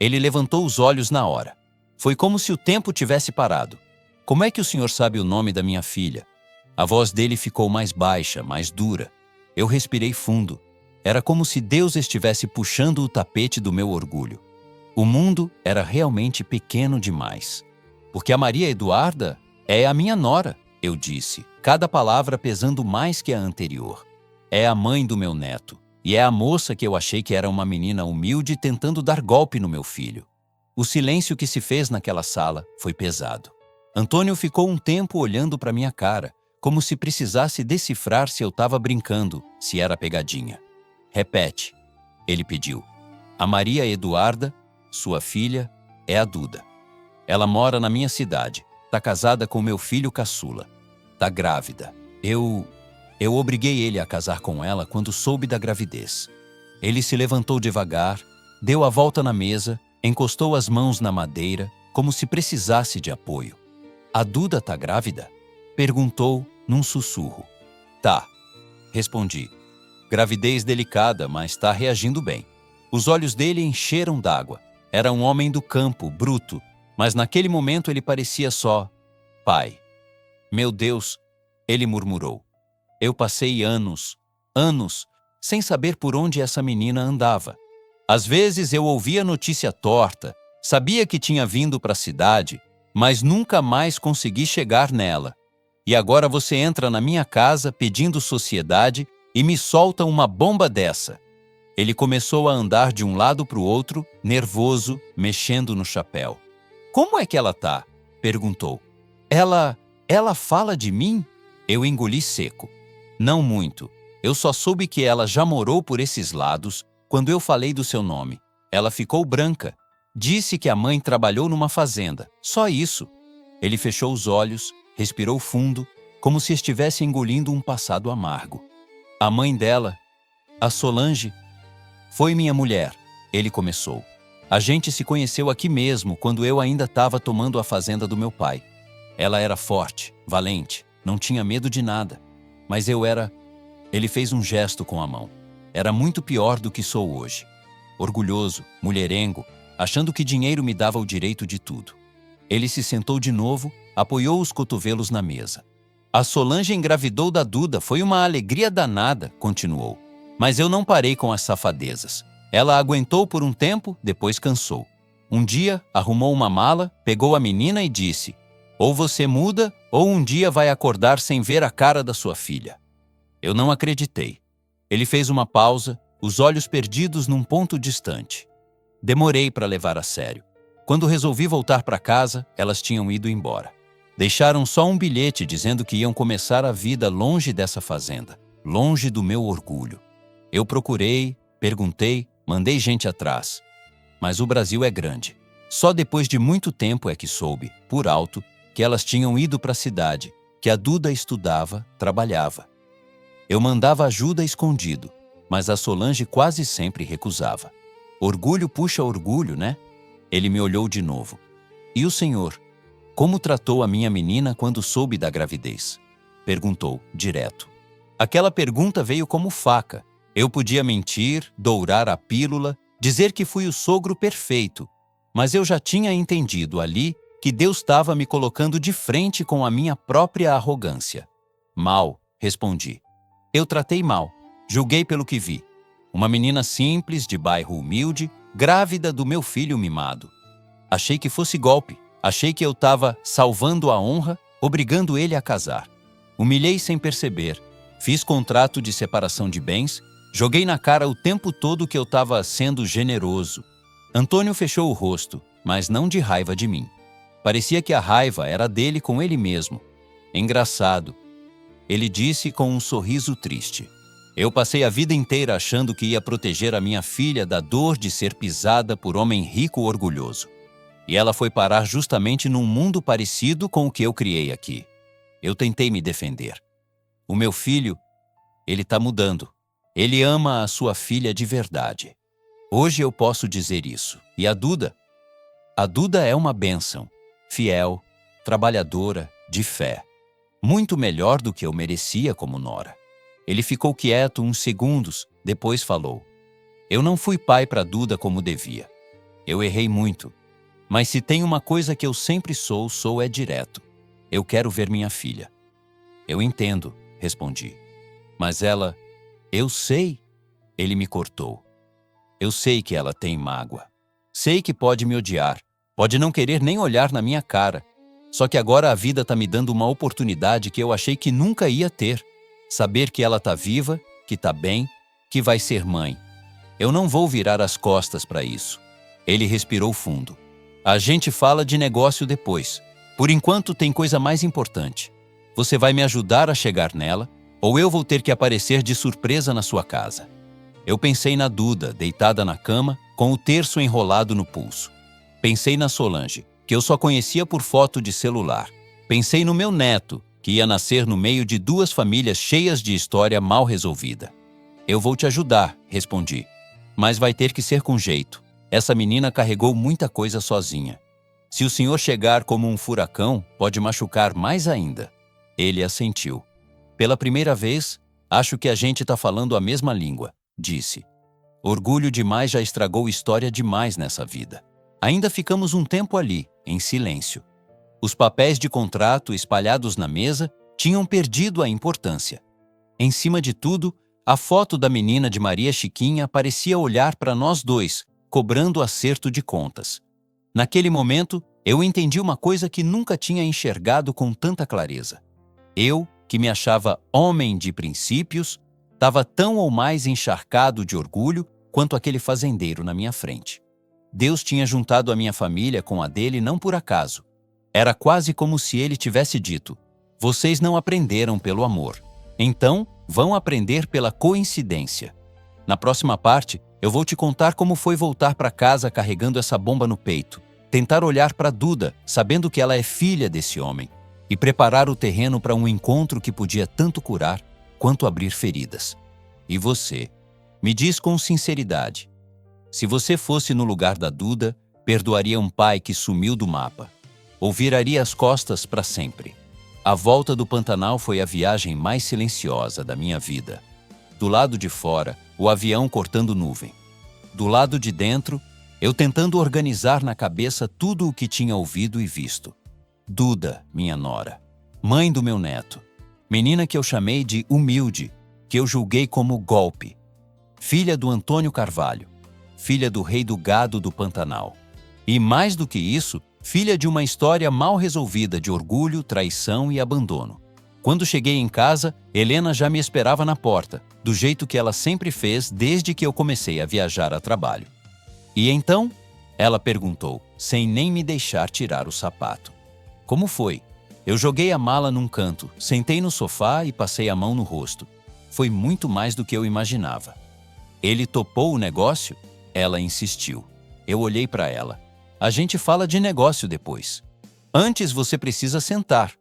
Ele levantou os olhos na hora. Foi como se o tempo tivesse parado. Como é que o senhor sabe o nome da minha filha? A voz dele ficou mais baixa, mais dura. Eu respirei fundo. Era como se Deus estivesse puxando o tapete do meu orgulho. O mundo era realmente pequeno demais. Porque a Maria Eduarda é a minha nora, eu disse, cada palavra pesando mais que a anterior. É a mãe do meu neto. E é a moça que eu achei que era uma menina humilde tentando dar golpe no meu filho. O silêncio que se fez naquela sala foi pesado. Antônio ficou um tempo olhando para minha cara, como se precisasse decifrar se eu estava brincando, se era pegadinha. Repete, ele pediu. A Maria Eduarda, sua filha, é a Duda. Ela mora na minha cidade, tá casada com meu filho caçula. Tá grávida. Eu obriguei ele a casar com ela quando soube da gravidez. Ele se levantou devagar, deu a volta na mesa, encostou as mãos na madeira, como se precisasse de apoio. A Duda tá grávida? Perguntou num sussurro. Tá, respondi. Gravidez delicada, mas tá reagindo bem. Os olhos dele encheram d'água. Era um homem do campo, bruto, mas naquele momento ele parecia só pai. Meu Deus, ele murmurou. Eu passei anos, sem saber por onde essa menina andava. Às vezes eu ouvia notícia torta, sabia que tinha vindo para a cidade, mas nunca mais consegui chegar nela. E agora você entra na minha casa pedindo sociedade e me solta uma bomba dessa. Ele começou a andar de um lado para o outro, nervoso, mexendo no chapéu. Como é que ela tá? Perguntou. Ela fala de mim? Eu engoli seco. Não muito. Eu só soube que ela já morou por esses lados quando eu falei do seu nome. Ela ficou branca. Disse que a mãe trabalhou numa fazenda. Só isso. Ele fechou os olhos, respirou fundo, como se estivesse engolindo um passado amargo. A mãe dela, a Solange, foi minha mulher. Ele começou. A gente se conheceu aqui mesmo quando eu ainda estava tomando a fazenda do meu pai. Ela era forte, valente, não tinha medo de nada. Mas eu era... Ele fez um gesto com a mão. Era muito pior do que sou hoje. Orgulhoso, mulherengo, achando que dinheiro me dava o direito de tudo. Ele se sentou de novo, apoiou os cotovelos na mesa. A Solange engravidou da Duda, foi uma alegria danada, continuou. Mas eu não parei com as safadezas. Ela aguentou por um tempo, depois cansou. Um dia, arrumou uma mala, pegou a menina e disse: ou você muda, ou um dia vai acordar sem ver a cara da sua filha. Eu não acreditei. Ele fez uma pausa, os olhos perdidos num ponto distante. Demorei para levar a sério. Quando resolvi voltar para casa, elas tinham ido embora. Deixaram só um bilhete dizendo que iam começar a vida longe dessa fazenda, longe do meu orgulho. Eu procurei, perguntei, mandei gente atrás. Mas o Brasil é grande. Só depois de muito tempo é que soube, por alto, que elas tinham ido para a cidade, que a Duda estudava, trabalhava. Eu mandava ajuda escondido, mas a Solange quase sempre recusava. Orgulho puxa orgulho, né? Ele me olhou de novo. E o senhor? Como tratou a minha menina quando soube da gravidez? Perguntou, direto. Aquela pergunta veio como faca. Eu podia mentir, dourar a pílula, dizer que fui o sogro perfeito, mas eu já tinha entendido ali que Deus estava me colocando de frente com a minha própria arrogância. Mal, respondi. Eu tratei mal, julguei pelo que vi. Uma menina simples, de bairro humilde, grávida do meu filho mimado. Achei que fosse golpe, achei que eu estava salvando a honra, obrigando ele a casar. Humilhei sem perceber, fiz contrato de separação de bens, joguei na cara o tempo todo que eu estava sendo generoso. Antônio fechou o rosto, mas não de raiva de mim. Parecia que a raiva era dele com ele mesmo. Engraçado. Ele disse com um sorriso triste. Eu passei a vida inteira achando que ia proteger a minha filha da dor de ser pisada por homem rico orgulhoso. E ela foi parar justamente num mundo parecido com o que eu criei aqui. Eu tentei me defender. O meu filho, ele está mudando. Ele ama a sua filha de verdade. Hoje eu posso dizer isso. E a Duda? A Duda é uma bênção. Fiel, trabalhadora, de fé. Muito melhor do que eu merecia como nora. Ele ficou quieto uns segundos, depois falou. Eu não fui pai para Duda como devia. Eu errei muito. Mas se tem uma coisa que eu sempre sou é direto. Eu quero ver minha filha. Eu entendo, respondi. Mas ela, eu sei. Ele me cortou. Eu sei que ela tem mágoa. Sei que pode me odiar. Pode não querer nem olhar na minha cara. Só que agora a vida tá me dando uma oportunidade que eu achei que nunca ia ter. Saber que ela tá viva, que tá bem, que vai ser mãe. Eu não vou virar as costas para isso. Ele respirou fundo. A gente fala de negócio depois. Por enquanto tem coisa mais importante. Você vai me ajudar a chegar nela, ou eu vou ter que aparecer de surpresa na sua casa. Eu pensei na Duda, deitada na cama, com o terço enrolado no pulso. Pensei na Solange, que eu só conhecia por foto de celular. Pensei no meu neto, que ia nascer no meio de duas famílias cheias de história mal resolvida. Eu vou te ajudar, respondi. Mas vai ter que ser com jeito. Essa menina carregou muita coisa sozinha. Se o senhor chegar como um furacão, pode machucar mais ainda. Ele assentiu. Pela primeira vez, acho que a gente está falando a mesma língua, disse. Orgulho demais já estragou história demais nessa vida. Ainda ficamos um tempo ali, em silêncio. Os papéis de contrato espalhados na mesa tinham perdido a importância. Em cima de tudo, a foto da menina de Maria Chiquinha parecia olhar para nós dois, cobrando acerto de contas. Naquele momento, eu entendi uma coisa que nunca tinha enxergado com tanta clareza. Eu, que me achava homem de princípios, estava tão ou mais encharcado de orgulho quanto aquele fazendeiro na minha frente. Deus tinha juntado a minha família com a dele não por acaso. Era quase como se ele tivesse dito: vocês não aprenderam pelo amor. Então, vão aprender pela coincidência. Na próxima parte, eu vou te contar como foi voltar para casa carregando essa bomba no peito, tentar olhar para Duda, sabendo que ela é filha desse homem, e preparar o terreno para um encontro que podia tanto curar quanto abrir feridas. E você? Me diz com sinceridade. Se você fosse no lugar da Duda, perdoaria um pai que sumiu do mapa, ou viraria as costas para sempre? A volta do Pantanal foi a viagem mais silenciosa da minha vida. Do lado de fora, o avião cortando nuvem. Do lado de dentro, eu tentando organizar na cabeça tudo o que tinha ouvido e visto. Duda, minha nora, mãe do meu neto, menina que eu chamei de humilde, que eu julguei como golpe. Filha do Antônio Carvalho, filha do rei do gado do Pantanal. E mais do que isso, filha de uma história mal resolvida de orgulho, traição e abandono. Quando cheguei em casa, Helena já me esperava na porta, do jeito que ela sempre fez desde que eu comecei a viajar a trabalho. E então? Ela perguntou, sem nem me deixar tirar o sapato. Como foi? Eu joguei a mala num canto, sentei no sofá e passei a mão no rosto. Foi muito mais do que eu imaginava. Ele topou o negócio? Ela insistiu. Eu olhei para ela. A gente fala de negócio depois. Antes você precisa sentar.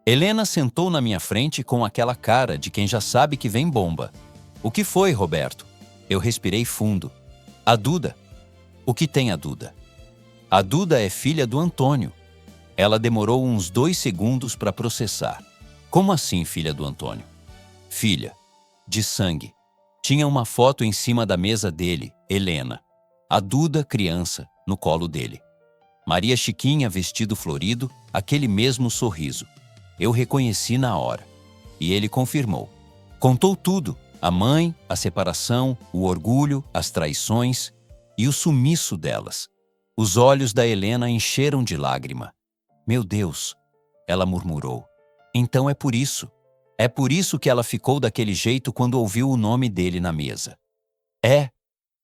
Helena sentou na minha frente com aquela cara de quem já sabe que vem bomba. O que foi, Roberto? Eu respirei fundo. A Duda. O que tem a Duda? A Duda é filha do Antônio. Ela demorou uns 2 segundos para processar. Como assim, filha do Antônio? Filha. De sangue. Tinha uma foto em cima da mesa dele, Helena. A Duda, criança, no colo dele. Maria Chiquinha, vestido florido, aquele mesmo sorriso. Eu reconheci na hora. E ele confirmou. Contou tudo. A mãe, a separação, o orgulho, as traições e o sumiço delas. Os olhos da Helena encheram de lágrima. Meu Deus, ela murmurou. Então é por isso. É por isso que ela ficou daquele jeito quando ouviu o nome dele na mesa. É.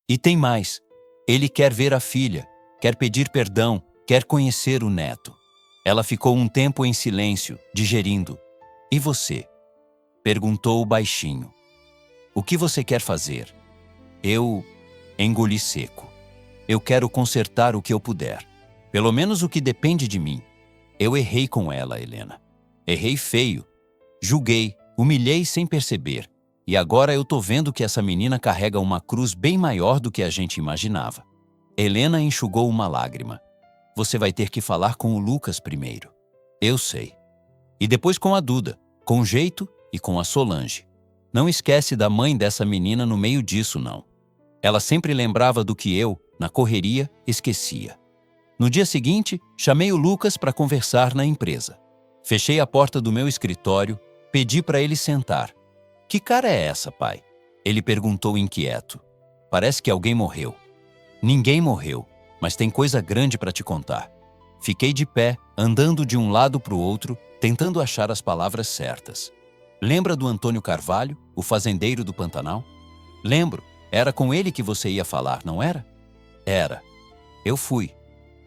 E tem mais. Ele quer ver a filha, quer pedir perdão, quer conhecer o neto. Ela ficou um tempo em silêncio, digerindo. E você? Perguntou baixinho. O que você quer fazer? Eu engoli seco. Eu quero consertar o que eu puder. Pelo menos o que depende de mim. Eu errei com ela, Helena. Errei feio. Julguei, humilhei sem perceber. E agora eu tô vendo que essa menina carrega uma cruz bem maior do que a gente imaginava. Helena enxugou uma lágrima. Você vai ter que falar com o Lucas primeiro. Eu sei. E depois com a Duda, com jeito e com a Solange. Não esquece da mãe dessa menina no meio disso, não. Ela sempre lembrava do que eu, Na correria, esquecia. No dia seguinte, chamei o Lucas para conversar na empresa. Fechei a porta do meu escritório, pedi para ele sentar. Que cara é essa, pai? Ele perguntou inquieto. Parece que alguém morreu. Ninguém morreu, mas tem coisa grande para te contar. Fiquei de pé, andando de um lado para o outro, tentando achar as palavras certas. Lembra do Antônio Carvalho, o fazendeiro do Pantanal? Lembro, era com ele que você ia falar, não era? Era. Eu fui.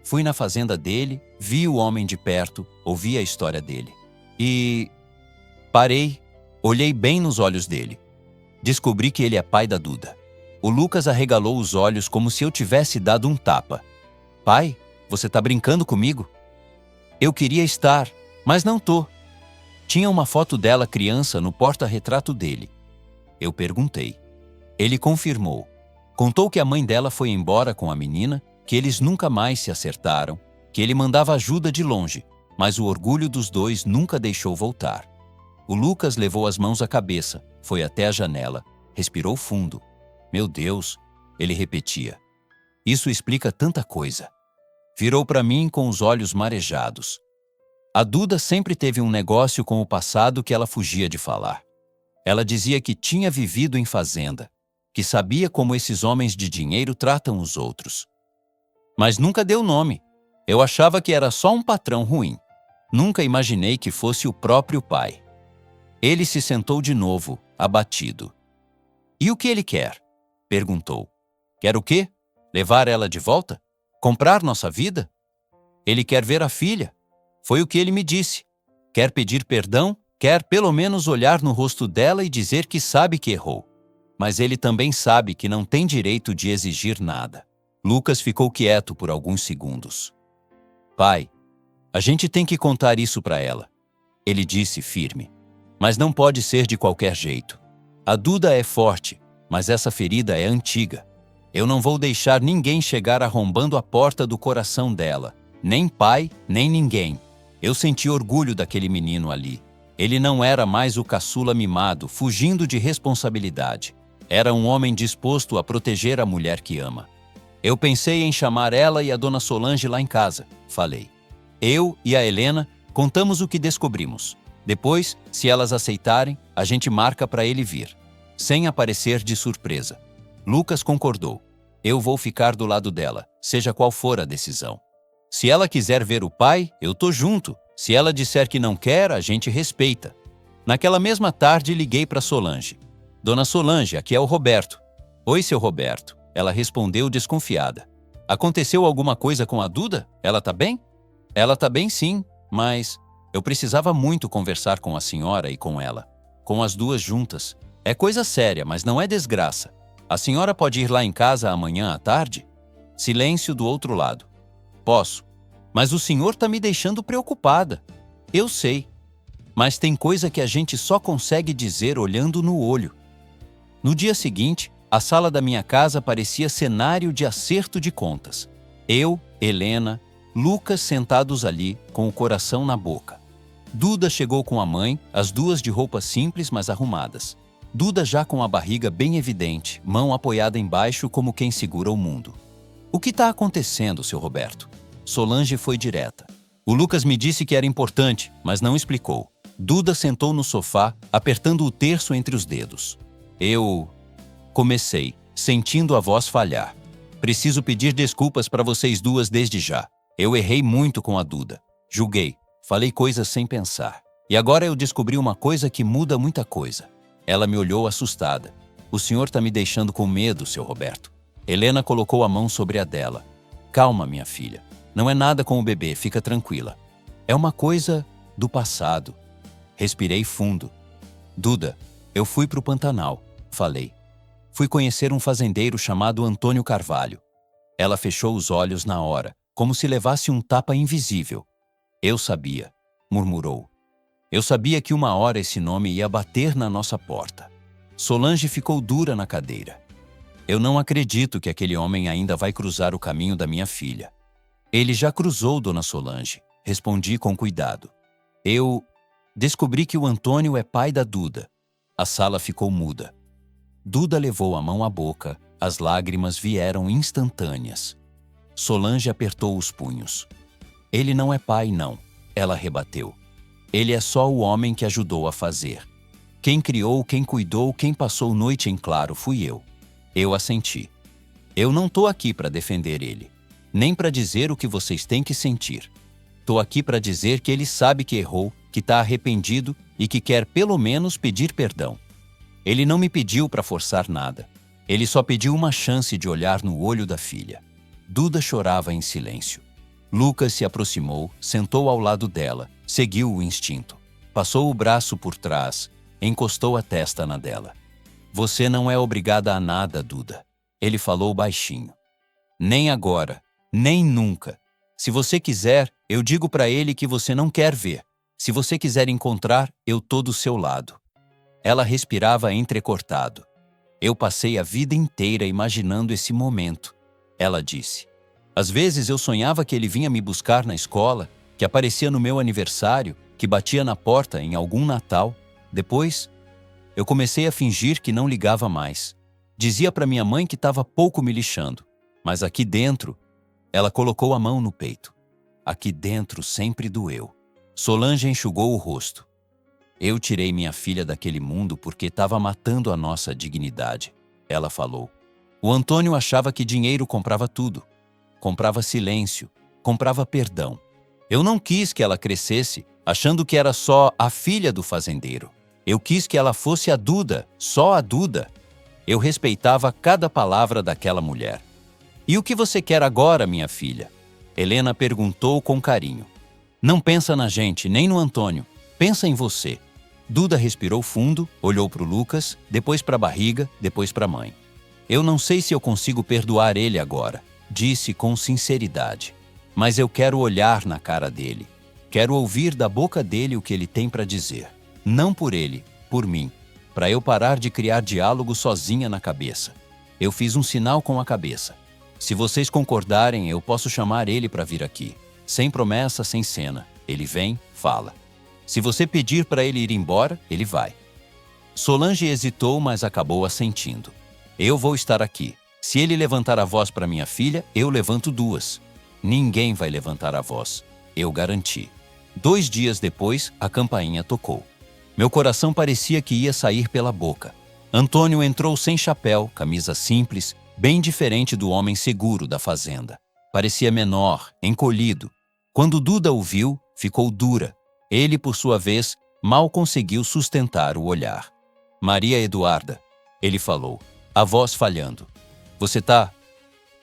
Fui na fazenda dele, vi o homem de perto, ouvi a história dele. E parei, olhei bem nos olhos dele. Descobri que ele é pai da Duda. O Lucas arregalou os olhos como se eu tivesse dado um tapa. Pai, você tá brincando comigo? Eu queria estar, mas não tô. Tinha uma foto dela criança no porta-retrato dele. Eu perguntei. Ele confirmou. Contou que a mãe dela foi embora com a menina, que eles nunca mais se acertaram, que ele mandava ajuda de longe, mas o orgulho dos dois nunca deixou voltar. O Lucas levou as mãos à cabeça, foi até a janela, respirou fundo. Meu Deus, ele repetia. Isso explica tanta coisa. Virou para mim com os olhos marejados. A Duda sempre teve um negócio com o passado que ela fugia de falar. Ela dizia que tinha vivido em fazenda, que sabia como esses homens de dinheiro tratam os outros. Mas nunca deu nome. Eu achava que era só um patrão ruim. Nunca imaginei que fosse o próprio pai. Ele se sentou de novo, abatido. E o que ele quer? Perguntou. Quer o quê? Levar ela de volta? Comprar nossa vida? Ele quer ver a filha. Foi o que ele me disse. Quer pedir perdão? Quer pelo menos olhar no rosto dela e dizer que sabe que errou. Mas ele também sabe que não tem direito de exigir nada. Lucas ficou quieto por alguns segundos. Pai, a gente tem que contar isso para ela. Ele disse firme. Mas não pode ser de qualquer jeito. A Duda é forte, mas essa ferida é antiga. Eu não vou deixar ninguém chegar arrombando a porta do coração dela. Nem pai, nem ninguém. Eu senti orgulho daquele menino ali. Ele não era mais o caçula mimado, fugindo de responsabilidade. Era um homem disposto a proteger a mulher que ama. Eu pensei em chamar ela e a dona Solange lá em casa, falei. Eu e a Helena contamos o que descobrimos. Depois, se elas aceitarem, a gente marca para ele vir, sem aparecer de surpresa. Lucas concordou. Eu vou ficar do lado dela, seja qual for a decisão. Se ela quiser ver o pai, eu tô junto. Se ela disser que não quer, a gente respeita. Naquela mesma tarde, liguei para Solange. Dona Solange, aqui é o Roberto. Oi, seu Roberto. Ela respondeu desconfiada. Aconteceu alguma coisa com a Duda? Ela tá bem? Ela tá bem sim, mas eu precisava muito conversar com a senhora e com ela. Com as duas juntas. É coisa séria, mas não é desgraça. A senhora pode ir lá em casa amanhã à tarde? Silêncio do outro lado. Posso. Mas o senhor tá me deixando preocupada. Eu sei. Mas tem coisa que a gente só consegue dizer olhando no olho. No dia seguinte, a sala da minha casa parecia cenário de acerto de contas. Eu, Helena, Lucas sentados ali, com o coração na boca. Duda chegou com a mãe, as duas de roupas simples, mas arrumadas. Duda já com a barriga bem evidente, mão apoiada embaixo como quem segura o mundo. O que está acontecendo, seu Roberto? Solange foi direta. O Lucas me disse que era importante, mas não explicou. Duda sentou no sofá, apertando o terço entre os dedos. Eu comecei, sentindo a voz falhar. Preciso pedir desculpas para vocês duas desde já. Eu errei muito com a Duda. Julguei, falei coisas sem pensar. E agora eu descobri uma coisa que muda muita coisa. Ela me olhou assustada. O senhor está me deixando com medo, seu Roberto. Helena colocou a mão sobre a dela. Calma, minha filha. Não é nada com o bebê, fica tranquila. É uma coisa do passado. Respirei fundo. Duda, eu fui para o Pantanal, falei. Fui conhecer um fazendeiro chamado Antônio Carvalho. Ela fechou os olhos na hora, como se levasse um tapa invisível. Eu sabia, murmurou. Eu sabia que uma hora esse nome ia bater na nossa porta. Solange ficou dura na cadeira. Eu não acredito que aquele homem ainda vai cruzar o caminho da minha filha. Ele já cruzou, dona Solange, respondi com cuidado. Eu descobri que o Antônio é pai da Duda. A sala ficou muda. Duda levou a mão à boca, As lágrimas vieram instantâneas. Solange apertou os punhos. Ele não é pai, não, ela rebateu. Ele é só o homem que ajudou a fazer. Quem criou, quem cuidou, quem passou noite em claro fui eu. Eu assenti. Eu não tô aqui para defender ele, nem para dizer o que vocês têm que sentir. Tô aqui para dizer que ele sabe que errou, que tá arrependido e que quer pelo menos pedir perdão. Ele não me pediu para forçar nada. Ele só pediu uma chance de olhar no olho da filha. Duda chorava em silêncio. Lucas se aproximou, sentou ao lado dela, seguiu o instinto. Passou o braço por trás, encostou a testa na dela. Você não é obrigada a nada, Duda. Ele falou baixinho. Nem agora, nem nunca. Se você quiser, eu digo para ele que você não quer ver. Se você quiser encontrar, eu tô do seu lado. Ela respirava entrecortado. Eu passei a vida inteira imaginando esse momento. Ela disse. Às vezes eu sonhava que ele vinha me buscar na escola, que aparecia no meu aniversário, que batia na porta em algum Natal. Depois, eu comecei a fingir que não ligava mais. Dizia para minha mãe que estava pouco me lixando. Mas aqui dentro, ela colocou a mão no peito. Aqui dentro sempre doeu. Solange enxugou o rosto. Eu tirei minha filha daquele mundo porque estava matando a nossa dignidade, ela falou. O Antônio achava que dinheiro comprava tudo. Comprava silêncio, comprava perdão. Eu não quis que ela crescesse achando que era só a filha do fazendeiro. Eu quis que ela fosse a Duda, só a Duda. Eu respeitava cada palavra daquela mulher. E o que você quer agora, minha filha? Helena perguntou com carinho. Não pensa na gente, nem no Antônio. Pensa em você. Duda respirou fundo, olhou para o Lucas, depois para a barriga, depois para a mãe. Eu não sei se eu consigo perdoar ele agora, disse com sinceridade. Mas eu quero olhar na cara dele. Quero ouvir da boca dele o que ele tem para dizer. Não por ele, por mim. Para eu parar de criar diálogo sozinha na cabeça. Eu fiz um sinal com a cabeça. Se vocês concordarem, eu posso chamar ele para vir aqui. Sem promessa, sem cena. Ele vem, fala. Se você pedir para ele ir embora, ele vai. Solange hesitou, mas acabou assentindo. Eu vou estar aqui. Se ele levantar a voz para minha filha, eu levanto duas. Ninguém vai levantar a voz. Eu garanti. 2 dias depois, a campainha tocou. Meu coração parecia que ia sair pela boca. Antônio entrou sem chapéu, camisa simples, bem diferente do homem seguro da fazenda. Parecia menor, encolhido. Quando Duda o viu, ficou dura. Ele, por sua vez, mal conseguiu sustentar o olhar. Maria Eduarda, ele falou, a voz falhando. Você tá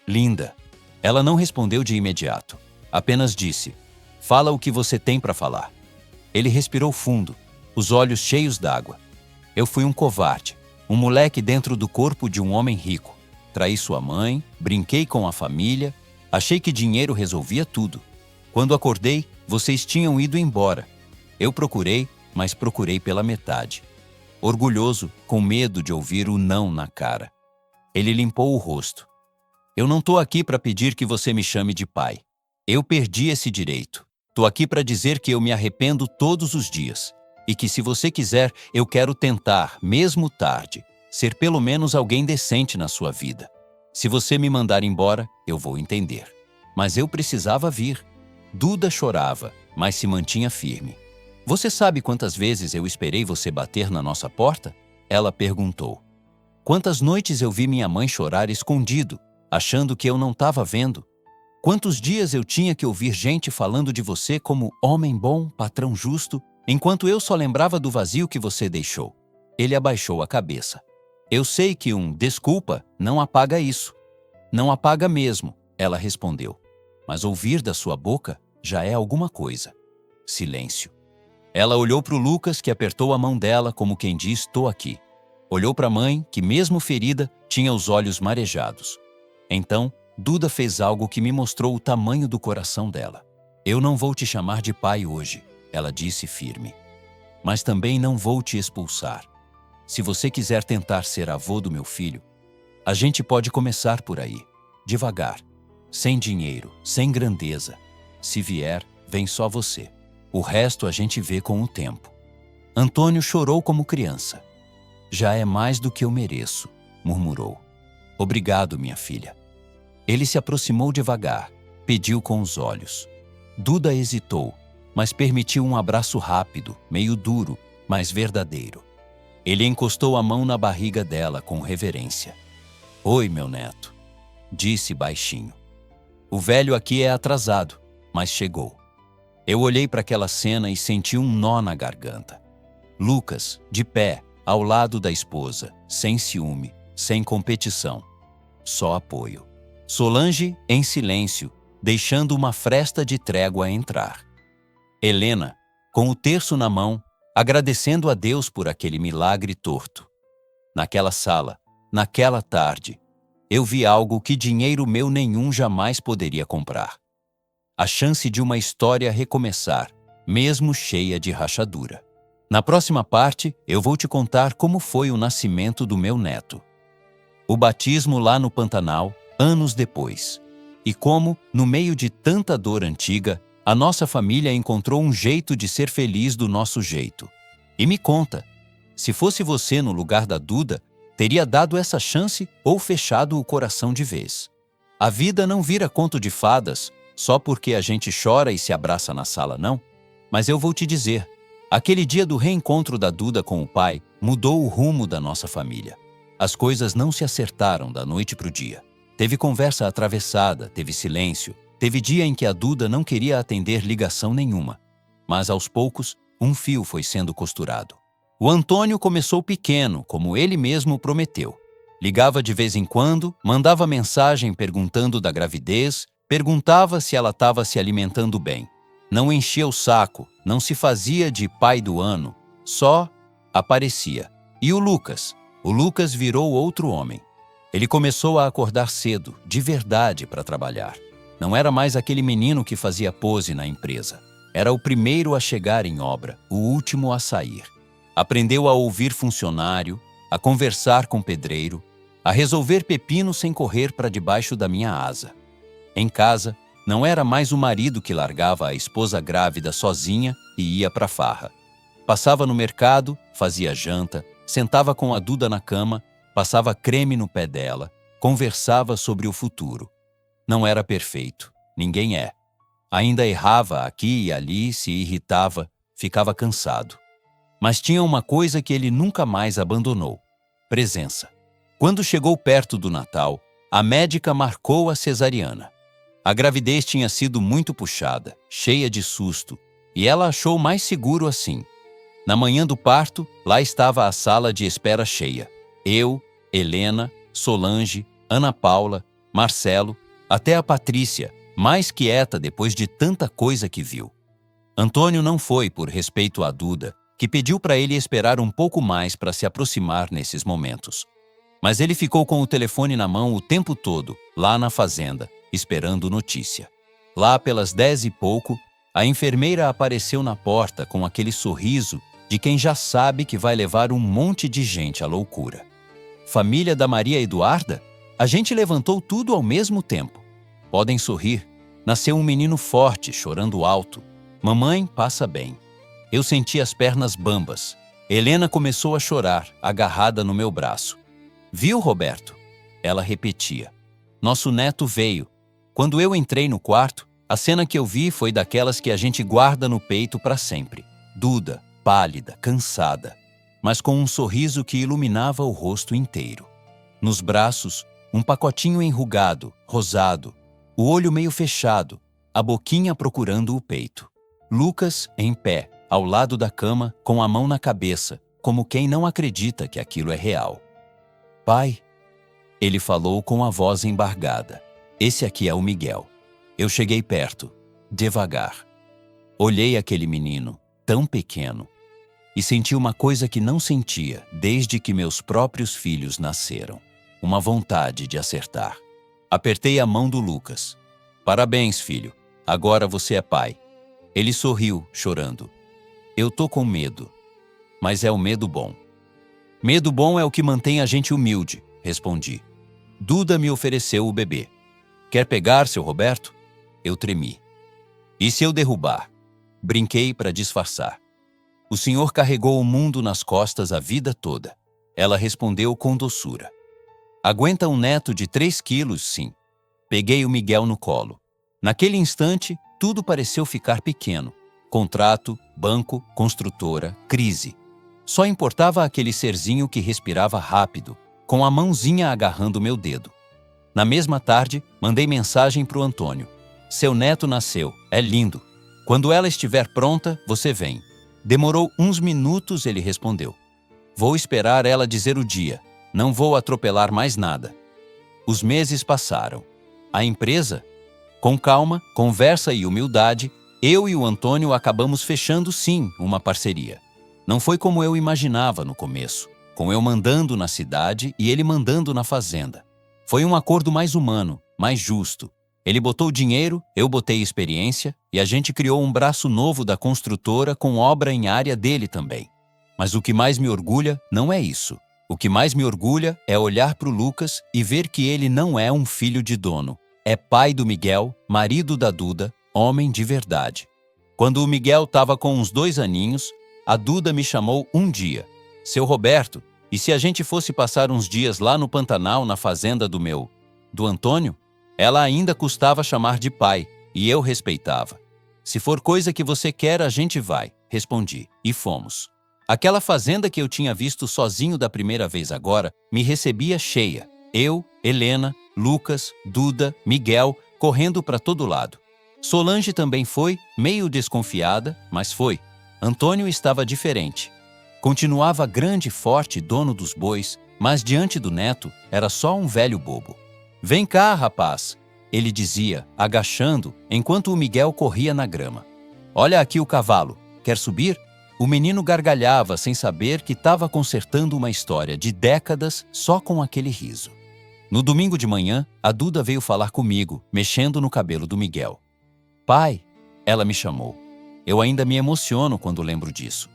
linda. Ela não respondeu de imediato. Apenas disse, fala o que você tem para falar. Ele respirou fundo, os olhos cheios d'água. Eu fui um covarde, um moleque dentro do corpo de um homem rico. Traí sua mãe, brinquei com a família, achei que dinheiro resolvia tudo. Quando acordei, vocês tinham ido embora. Eu procurei, mas procurei pela metade. Orgulhoso, com medo de ouvir o não na cara. Ele limpou o rosto. Eu não tô aqui para pedir que você me chame de pai. Eu perdi esse direito. Tô aqui para dizer que eu me arrependo todos os dias. E que se você quiser, eu quero tentar, mesmo tarde, ser pelo menos alguém decente na sua vida. Se você me mandar embora, eu vou entender. Mas eu precisava vir. Duda chorava, mas se mantinha firme. Você sabe quantas vezes eu esperei você bater na nossa porta? Ela perguntou. Quantas noites eu vi minha mãe chorar escondido, achando que eu não estava vendo? Quantos dias eu tinha que ouvir gente falando de você como homem bom, patrão justo, enquanto eu só lembrava do vazio que você deixou? Ele abaixou a cabeça. Eu sei que um desculpa não apaga isso. Não apaga mesmo, ela respondeu. Mas ouvir da sua boca já é alguma coisa. Silêncio. Ela olhou para o Lucas, que apertou a mão dela como quem diz, tô aqui. Olhou para a mãe, que mesmo ferida, tinha os olhos marejados. Então, Duda fez algo que me mostrou o tamanho do coração dela. Eu não vou te chamar de pai hoje, ela disse firme. Mas também não vou te expulsar. Se você quiser tentar ser avô do meu filho, a gente pode começar por aí, devagar, sem dinheiro, sem grandeza. Se vier, vem só você. O resto a gente vê com o tempo. Antônio chorou como criança. Já é mais do que eu mereço, murmurou. Obrigado, minha filha. Ele se aproximou devagar, pediu com os olhos. Duda hesitou, mas permitiu um abraço rápido, meio duro, mas verdadeiro. Ele encostou a mão na barriga dela com reverência. Oi, meu neto, disse baixinho. O velho aqui é atrasado, mas chegou. Eu olhei para aquela cena e senti um nó na garganta. Lucas, de pé, ao lado da esposa, sem ciúme, sem competição. Só apoio. Solange, em silêncio, deixando uma fresta de trégua entrar. Helena, com o terço na mão, agradecendo a Deus por aquele milagre torto. Naquela sala, naquela tarde, eu vi algo que dinheiro meu nenhum jamais poderia comprar. A chance de uma história recomeçar, mesmo cheia de rachadura. Na próxima parte, eu vou te contar como foi o nascimento do meu neto. O batismo lá no Pantanal, anos depois. E como, no meio de tanta dor antiga, a nossa família encontrou um jeito de ser feliz do nosso jeito. E me conta, se fosse você no lugar da Duda, teria dado essa chance ou fechado o coração de vez? A vida não vira conto de fadas só porque a gente chora e se abraça na sala, não? Mas eu vou te dizer, aquele dia do reencontro da Duda com o pai mudou o rumo da nossa família. As coisas não se acertaram da noite para o dia. Teve conversa atravessada, teve silêncio, teve dia em que a Duda não queria atender ligação nenhuma. Mas aos poucos, um fio foi sendo costurado. O Antônio começou pequeno, como ele mesmo prometeu. Ligava de vez em quando, mandava mensagem perguntando da gravidez, perguntava se ela estava se alimentando bem. Não enchia o saco, não se fazia de pai do ano, só aparecia. E o Lucas? O Lucas virou outro homem. Ele começou a acordar cedo, de verdade, para trabalhar. Não era mais aquele menino que fazia pose na empresa. Era o primeiro a chegar em obra, o último a sair. Aprendeu a ouvir funcionário, a conversar com pedreiro, a resolver pepino sem correr para debaixo da minha asa. Em casa, não era mais o marido que largava a esposa grávida sozinha e ia para a farra. Passava no mercado, fazia janta, sentava com a Duda na cama, passava creme no pé dela, conversava sobre o futuro. Não era perfeito, ninguém é. Ainda errava aqui e ali, se irritava, ficava cansado. Mas tinha uma coisa que ele nunca mais abandonou: presença. Quando chegou perto do Natal, a médica marcou a cesariana. A gravidez tinha sido muito puxada, cheia de susto, e ela achou mais seguro assim. Na manhã do parto, lá estava a sala de espera cheia. Eu, Helena, Solange, Ana Paula, Marcelo, até a Patrícia, mais quieta depois de tanta coisa que viu. Antônio não foi por respeito à Duda, que pediu para ele esperar um pouco mais para se aproximar nesses momentos. Mas ele ficou com o telefone na mão o tempo todo, lá na fazenda, esperando notícia. Lá pelas 10 e pouco, a enfermeira apareceu na porta com aquele sorriso de quem já sabe que vai levar um monte de gente à loucura. Família da Maria Eduarda? A gente levantou tudo ao mesmo tempo. Podem sorrir. Nasceu um menino forte, chorando alto. Mamãe passa bem. Eu senti as pernas bambas. Helena começou a chorar, agarrada no meu braço. Viu, Roberto? Ela repetia. Nosso neto veio. Quando eu entrei no quarto, a cena que eu vi foi daquelas que a gente guarda no peito para sempre. Duda, pálida, cansada, mas com um sorriso que iluminava o rosto inteiro. Nos braços, um pacotinho enrugado, rosado, o olho meio fechado, a boquinha procurando o peito. Lucas, em pé, ao lado da cama, com a mão na cabeça, como quem não acredita que aquilo é real. Pai, ele falou com a voz embargada. Esse aqui é o Miguel. Eu cheguei perto, devagar. Olhei aquele menino, tão pequeno, e senti uma coisa que não sentia desde que meus próprios filhos nasceram. Uma vontade de acertar. Apertei a mão do Lucas. Parabéns, filho. Agora você é pai. Ele sorriu, chorando. Eu tô com medo. Mas é o medo bom. Medo bom é o que mantém a gente humilde, respondi. Duda me ofereceu o bebê. Quer pegar, seu Roberto? Eu tremi. E se eu derrubar? Brinquei para disfarçar. O senhor carregou o mundo nas costas a vida toda. Ela respondeu com doçura. Aguenta um neto de 3 quilos, sim. Peguei o Miguel no colo. Naquele instante, tudo pareceu ficar pequeno. Contrato, banco, construtora, crise. Só importava aquele serzinho que respirava rápido, com a mãozinha agarrando meu dedo. Na mesma tarde, mandei mensagem para o Antônio. Seu neto nasceu, é lindo. Quando ela estiver pronta, você vem. Demorou uns minutos, ele respondeu. Vou esperar ela dizer o dia. Não vou atropelar mais nada. Os meses passaram. A empresa? Com calma, conversa e humildade, eu e o Antônio acabamos fechando, sim, uma parceria. Não foi como eu imaginava no começo, com eu mandando na cidade e ele mandando na fazenda. Foi um acordo mais humano, mais justo. Ele botou dinheiro, eu botei experiência e a gente criou um braço novo da construtora com obra em área dele também. Mas o que mais me orgulha não é isso. O que mais me orgulha é olhar para o Lucas e ver que ele não é um filho de dono. É pai do Miguel, marido da Duda, homem de verdade. Quando o Miguel estava com uns 2 aninhos, a Duda me chamou um dia. Seu Roberto, e se a gente fosse passar uns dias lá no Pantanal, na fazenda do Antônio? Ela ainda custava chamar de pai, e eu respeitava. Se for coisa que você quer, a gente vai, respondi, e fomos. Aquela fazenda que eu tinha visto sozinho da primeira vez agora, me recebia cheia. Eu, Helena, Lucas, Duda, Miguel, correndo para todo lado. Solange também foi, meio desconfiada, mas foi. Antônio estava diferente. Continuava grande e forte, dono dos bois, mas diante do neto, era só um velho bobo. Vem cá, rapaz, ele dizia, agachando, enquanto o Miguel corria na grama. Olha aqui o cavalo, quer subir? O menino gargalhava sem saber que estava consertando uma história de décadas só com aquele riso. No domingo de manhã, a Duda veio falar comigo, mexendo no cabelo do Miguel. Pai, ela me chamou. Eu ainda me emociono quando lembro disso.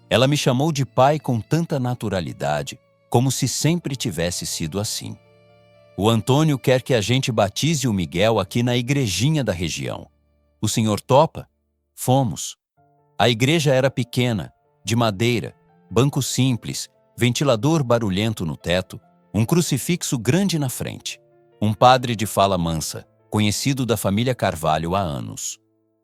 Ela me chamou de pai com tanta naturalidade, como se sempre tivesse sido assim. O Antônio quer que a gente batize o Miguel aqui na igrejinha da região. O senhor topa? Fomos. A igreja era pequena, de madeira, banco simples, ventilador barulhento no teto, um crucifixo grande na frente. Um padre de fala mansa, conhecido da família Carvalho há anos.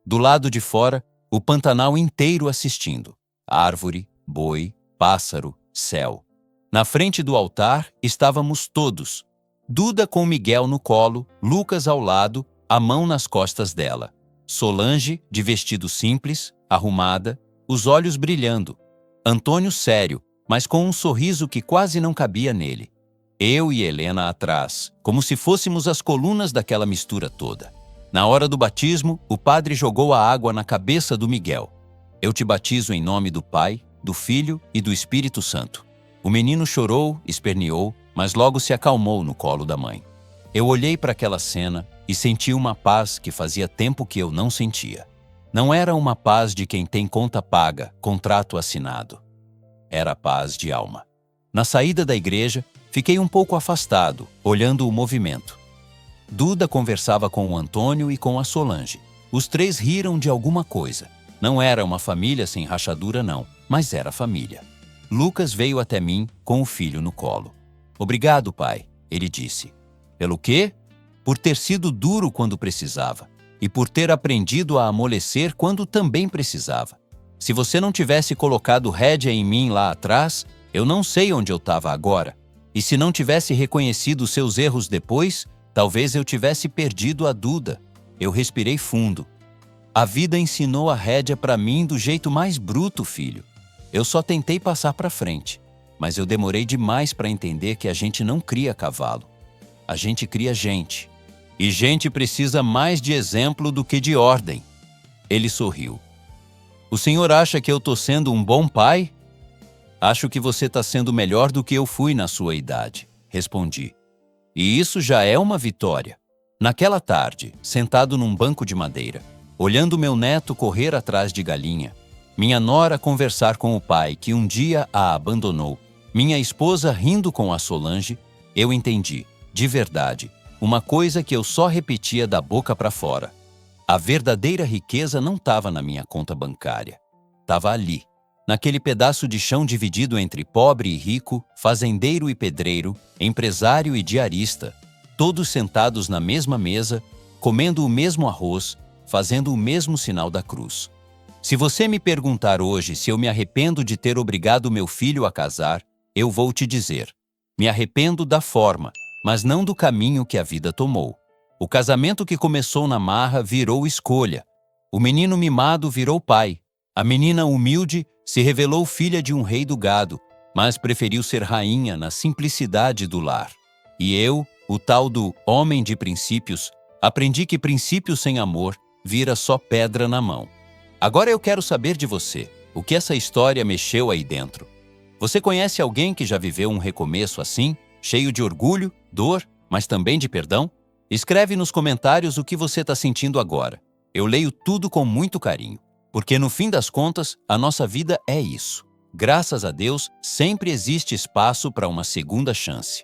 Do lado de fora, o Pantanal inteiro assistindo. Árvore, boi, pássaro, céu. Na frente do altar estávamos todos. Duda com Miguel no colo, Lucas ao lado, a mão nas costas dela. Solange, de vestido simples, arrumada, os olhos brilhando. Antônio sério, mas com um sorriso que quase não cabia nele. Eu e Helena atrás, como se fôssemos as colunas daquela mistura toda. Na hora do batismo, o padre jogou a água na cabeça do Miguel. Eu te batizo em nome do Pai, do Filho e do Espírito Santo. O menino chorou, esperneou, mas logo se acalmou no colo da mãe. Eu olhei para aquela cena e senti uma paz que fazia tempo que eu não sentia. Não era uma paz de quem tem conta paga, contrato assinado. Era paz de alma. Na saída da igreja, fiquei um pouco afastado, olhando o movimento. Duda conversava com o Antônio e com a Solange. Os 3 riram de alguma coisa. Não era uma família sem rachadura, não, mas era família. Lucas veio até mim com o filho no colo. Obrigado, pai, ele disse. Pelo quê? Por ter sido duro quando precisava e por ter aprendido a amolecer quando também precisava. Se você não tivesse colocado rédea em mim lá atrás, eu não sei onde eu estava agora. E se não tivesse reconhecido seus erros depois, talvez eu tivesse perdido a Duda. Eu respirei fundo. A vida ensinou a rédea para mim do jeito mais bruto, filho. Eu só tentei passar para frente, mas eu demorei demais para entender que a gente não cria cavalo. A gente cria gente. E gente precisa mais de exemplo do que de ordem. Ele sorriu. O senhor acha que eu estou sendo um bom pai? Acho que você está sendo melhor do que eu fui na sua idade, respondi. E isso já é uma vitória. Naquela tarde, sentado num banco de madeira, olhando meu neto correr atrás de galinha, minha nora conversar com o pai que um dia a abandonou, minha esposa rindo com a Solange, eu entendi, de verdade, uma coisa que eu só repetia da boca para fora. A verdadeira riqueza não estava na minha conta bancária. Estava ali, naquele pedaço de chão dividido entre pobre e rico, fazendeiro e pedreiro, empresário e diarista, todos sentados na mesma mesa, comendo o mesmo arroz, fazendo o mesmo sinal da cruz. Se você me perguntar hoje se eu me arrependo de ter obrigado meu filho a casar, eu vou te dizer: me arrependo da forma, mas não do caminho que a vida tomou. O casamento que começou na marra virou escolha. O menino mimado virou pai. A menina humilde se revelou filha de um rei do gado, mas preferiu ser rainha na simplicidade do lar. E eu, o tal do homem de princípios, aprendi que princípio sem amor vira só pedra na mão. Agora eu quero saber de você, o que essa história mexeu aí dentro? Você conhece alguém que já viveu um recomeço assim, cheio de orgulho, dor, mas também de perdão? Escreve nos comentários o que você está sentindo agora. Eu leio tudo com muito carinho, porque no fim das contas, a nossa vida é isso. Graças a Deus, sempre existe espaço para uma segunda chance.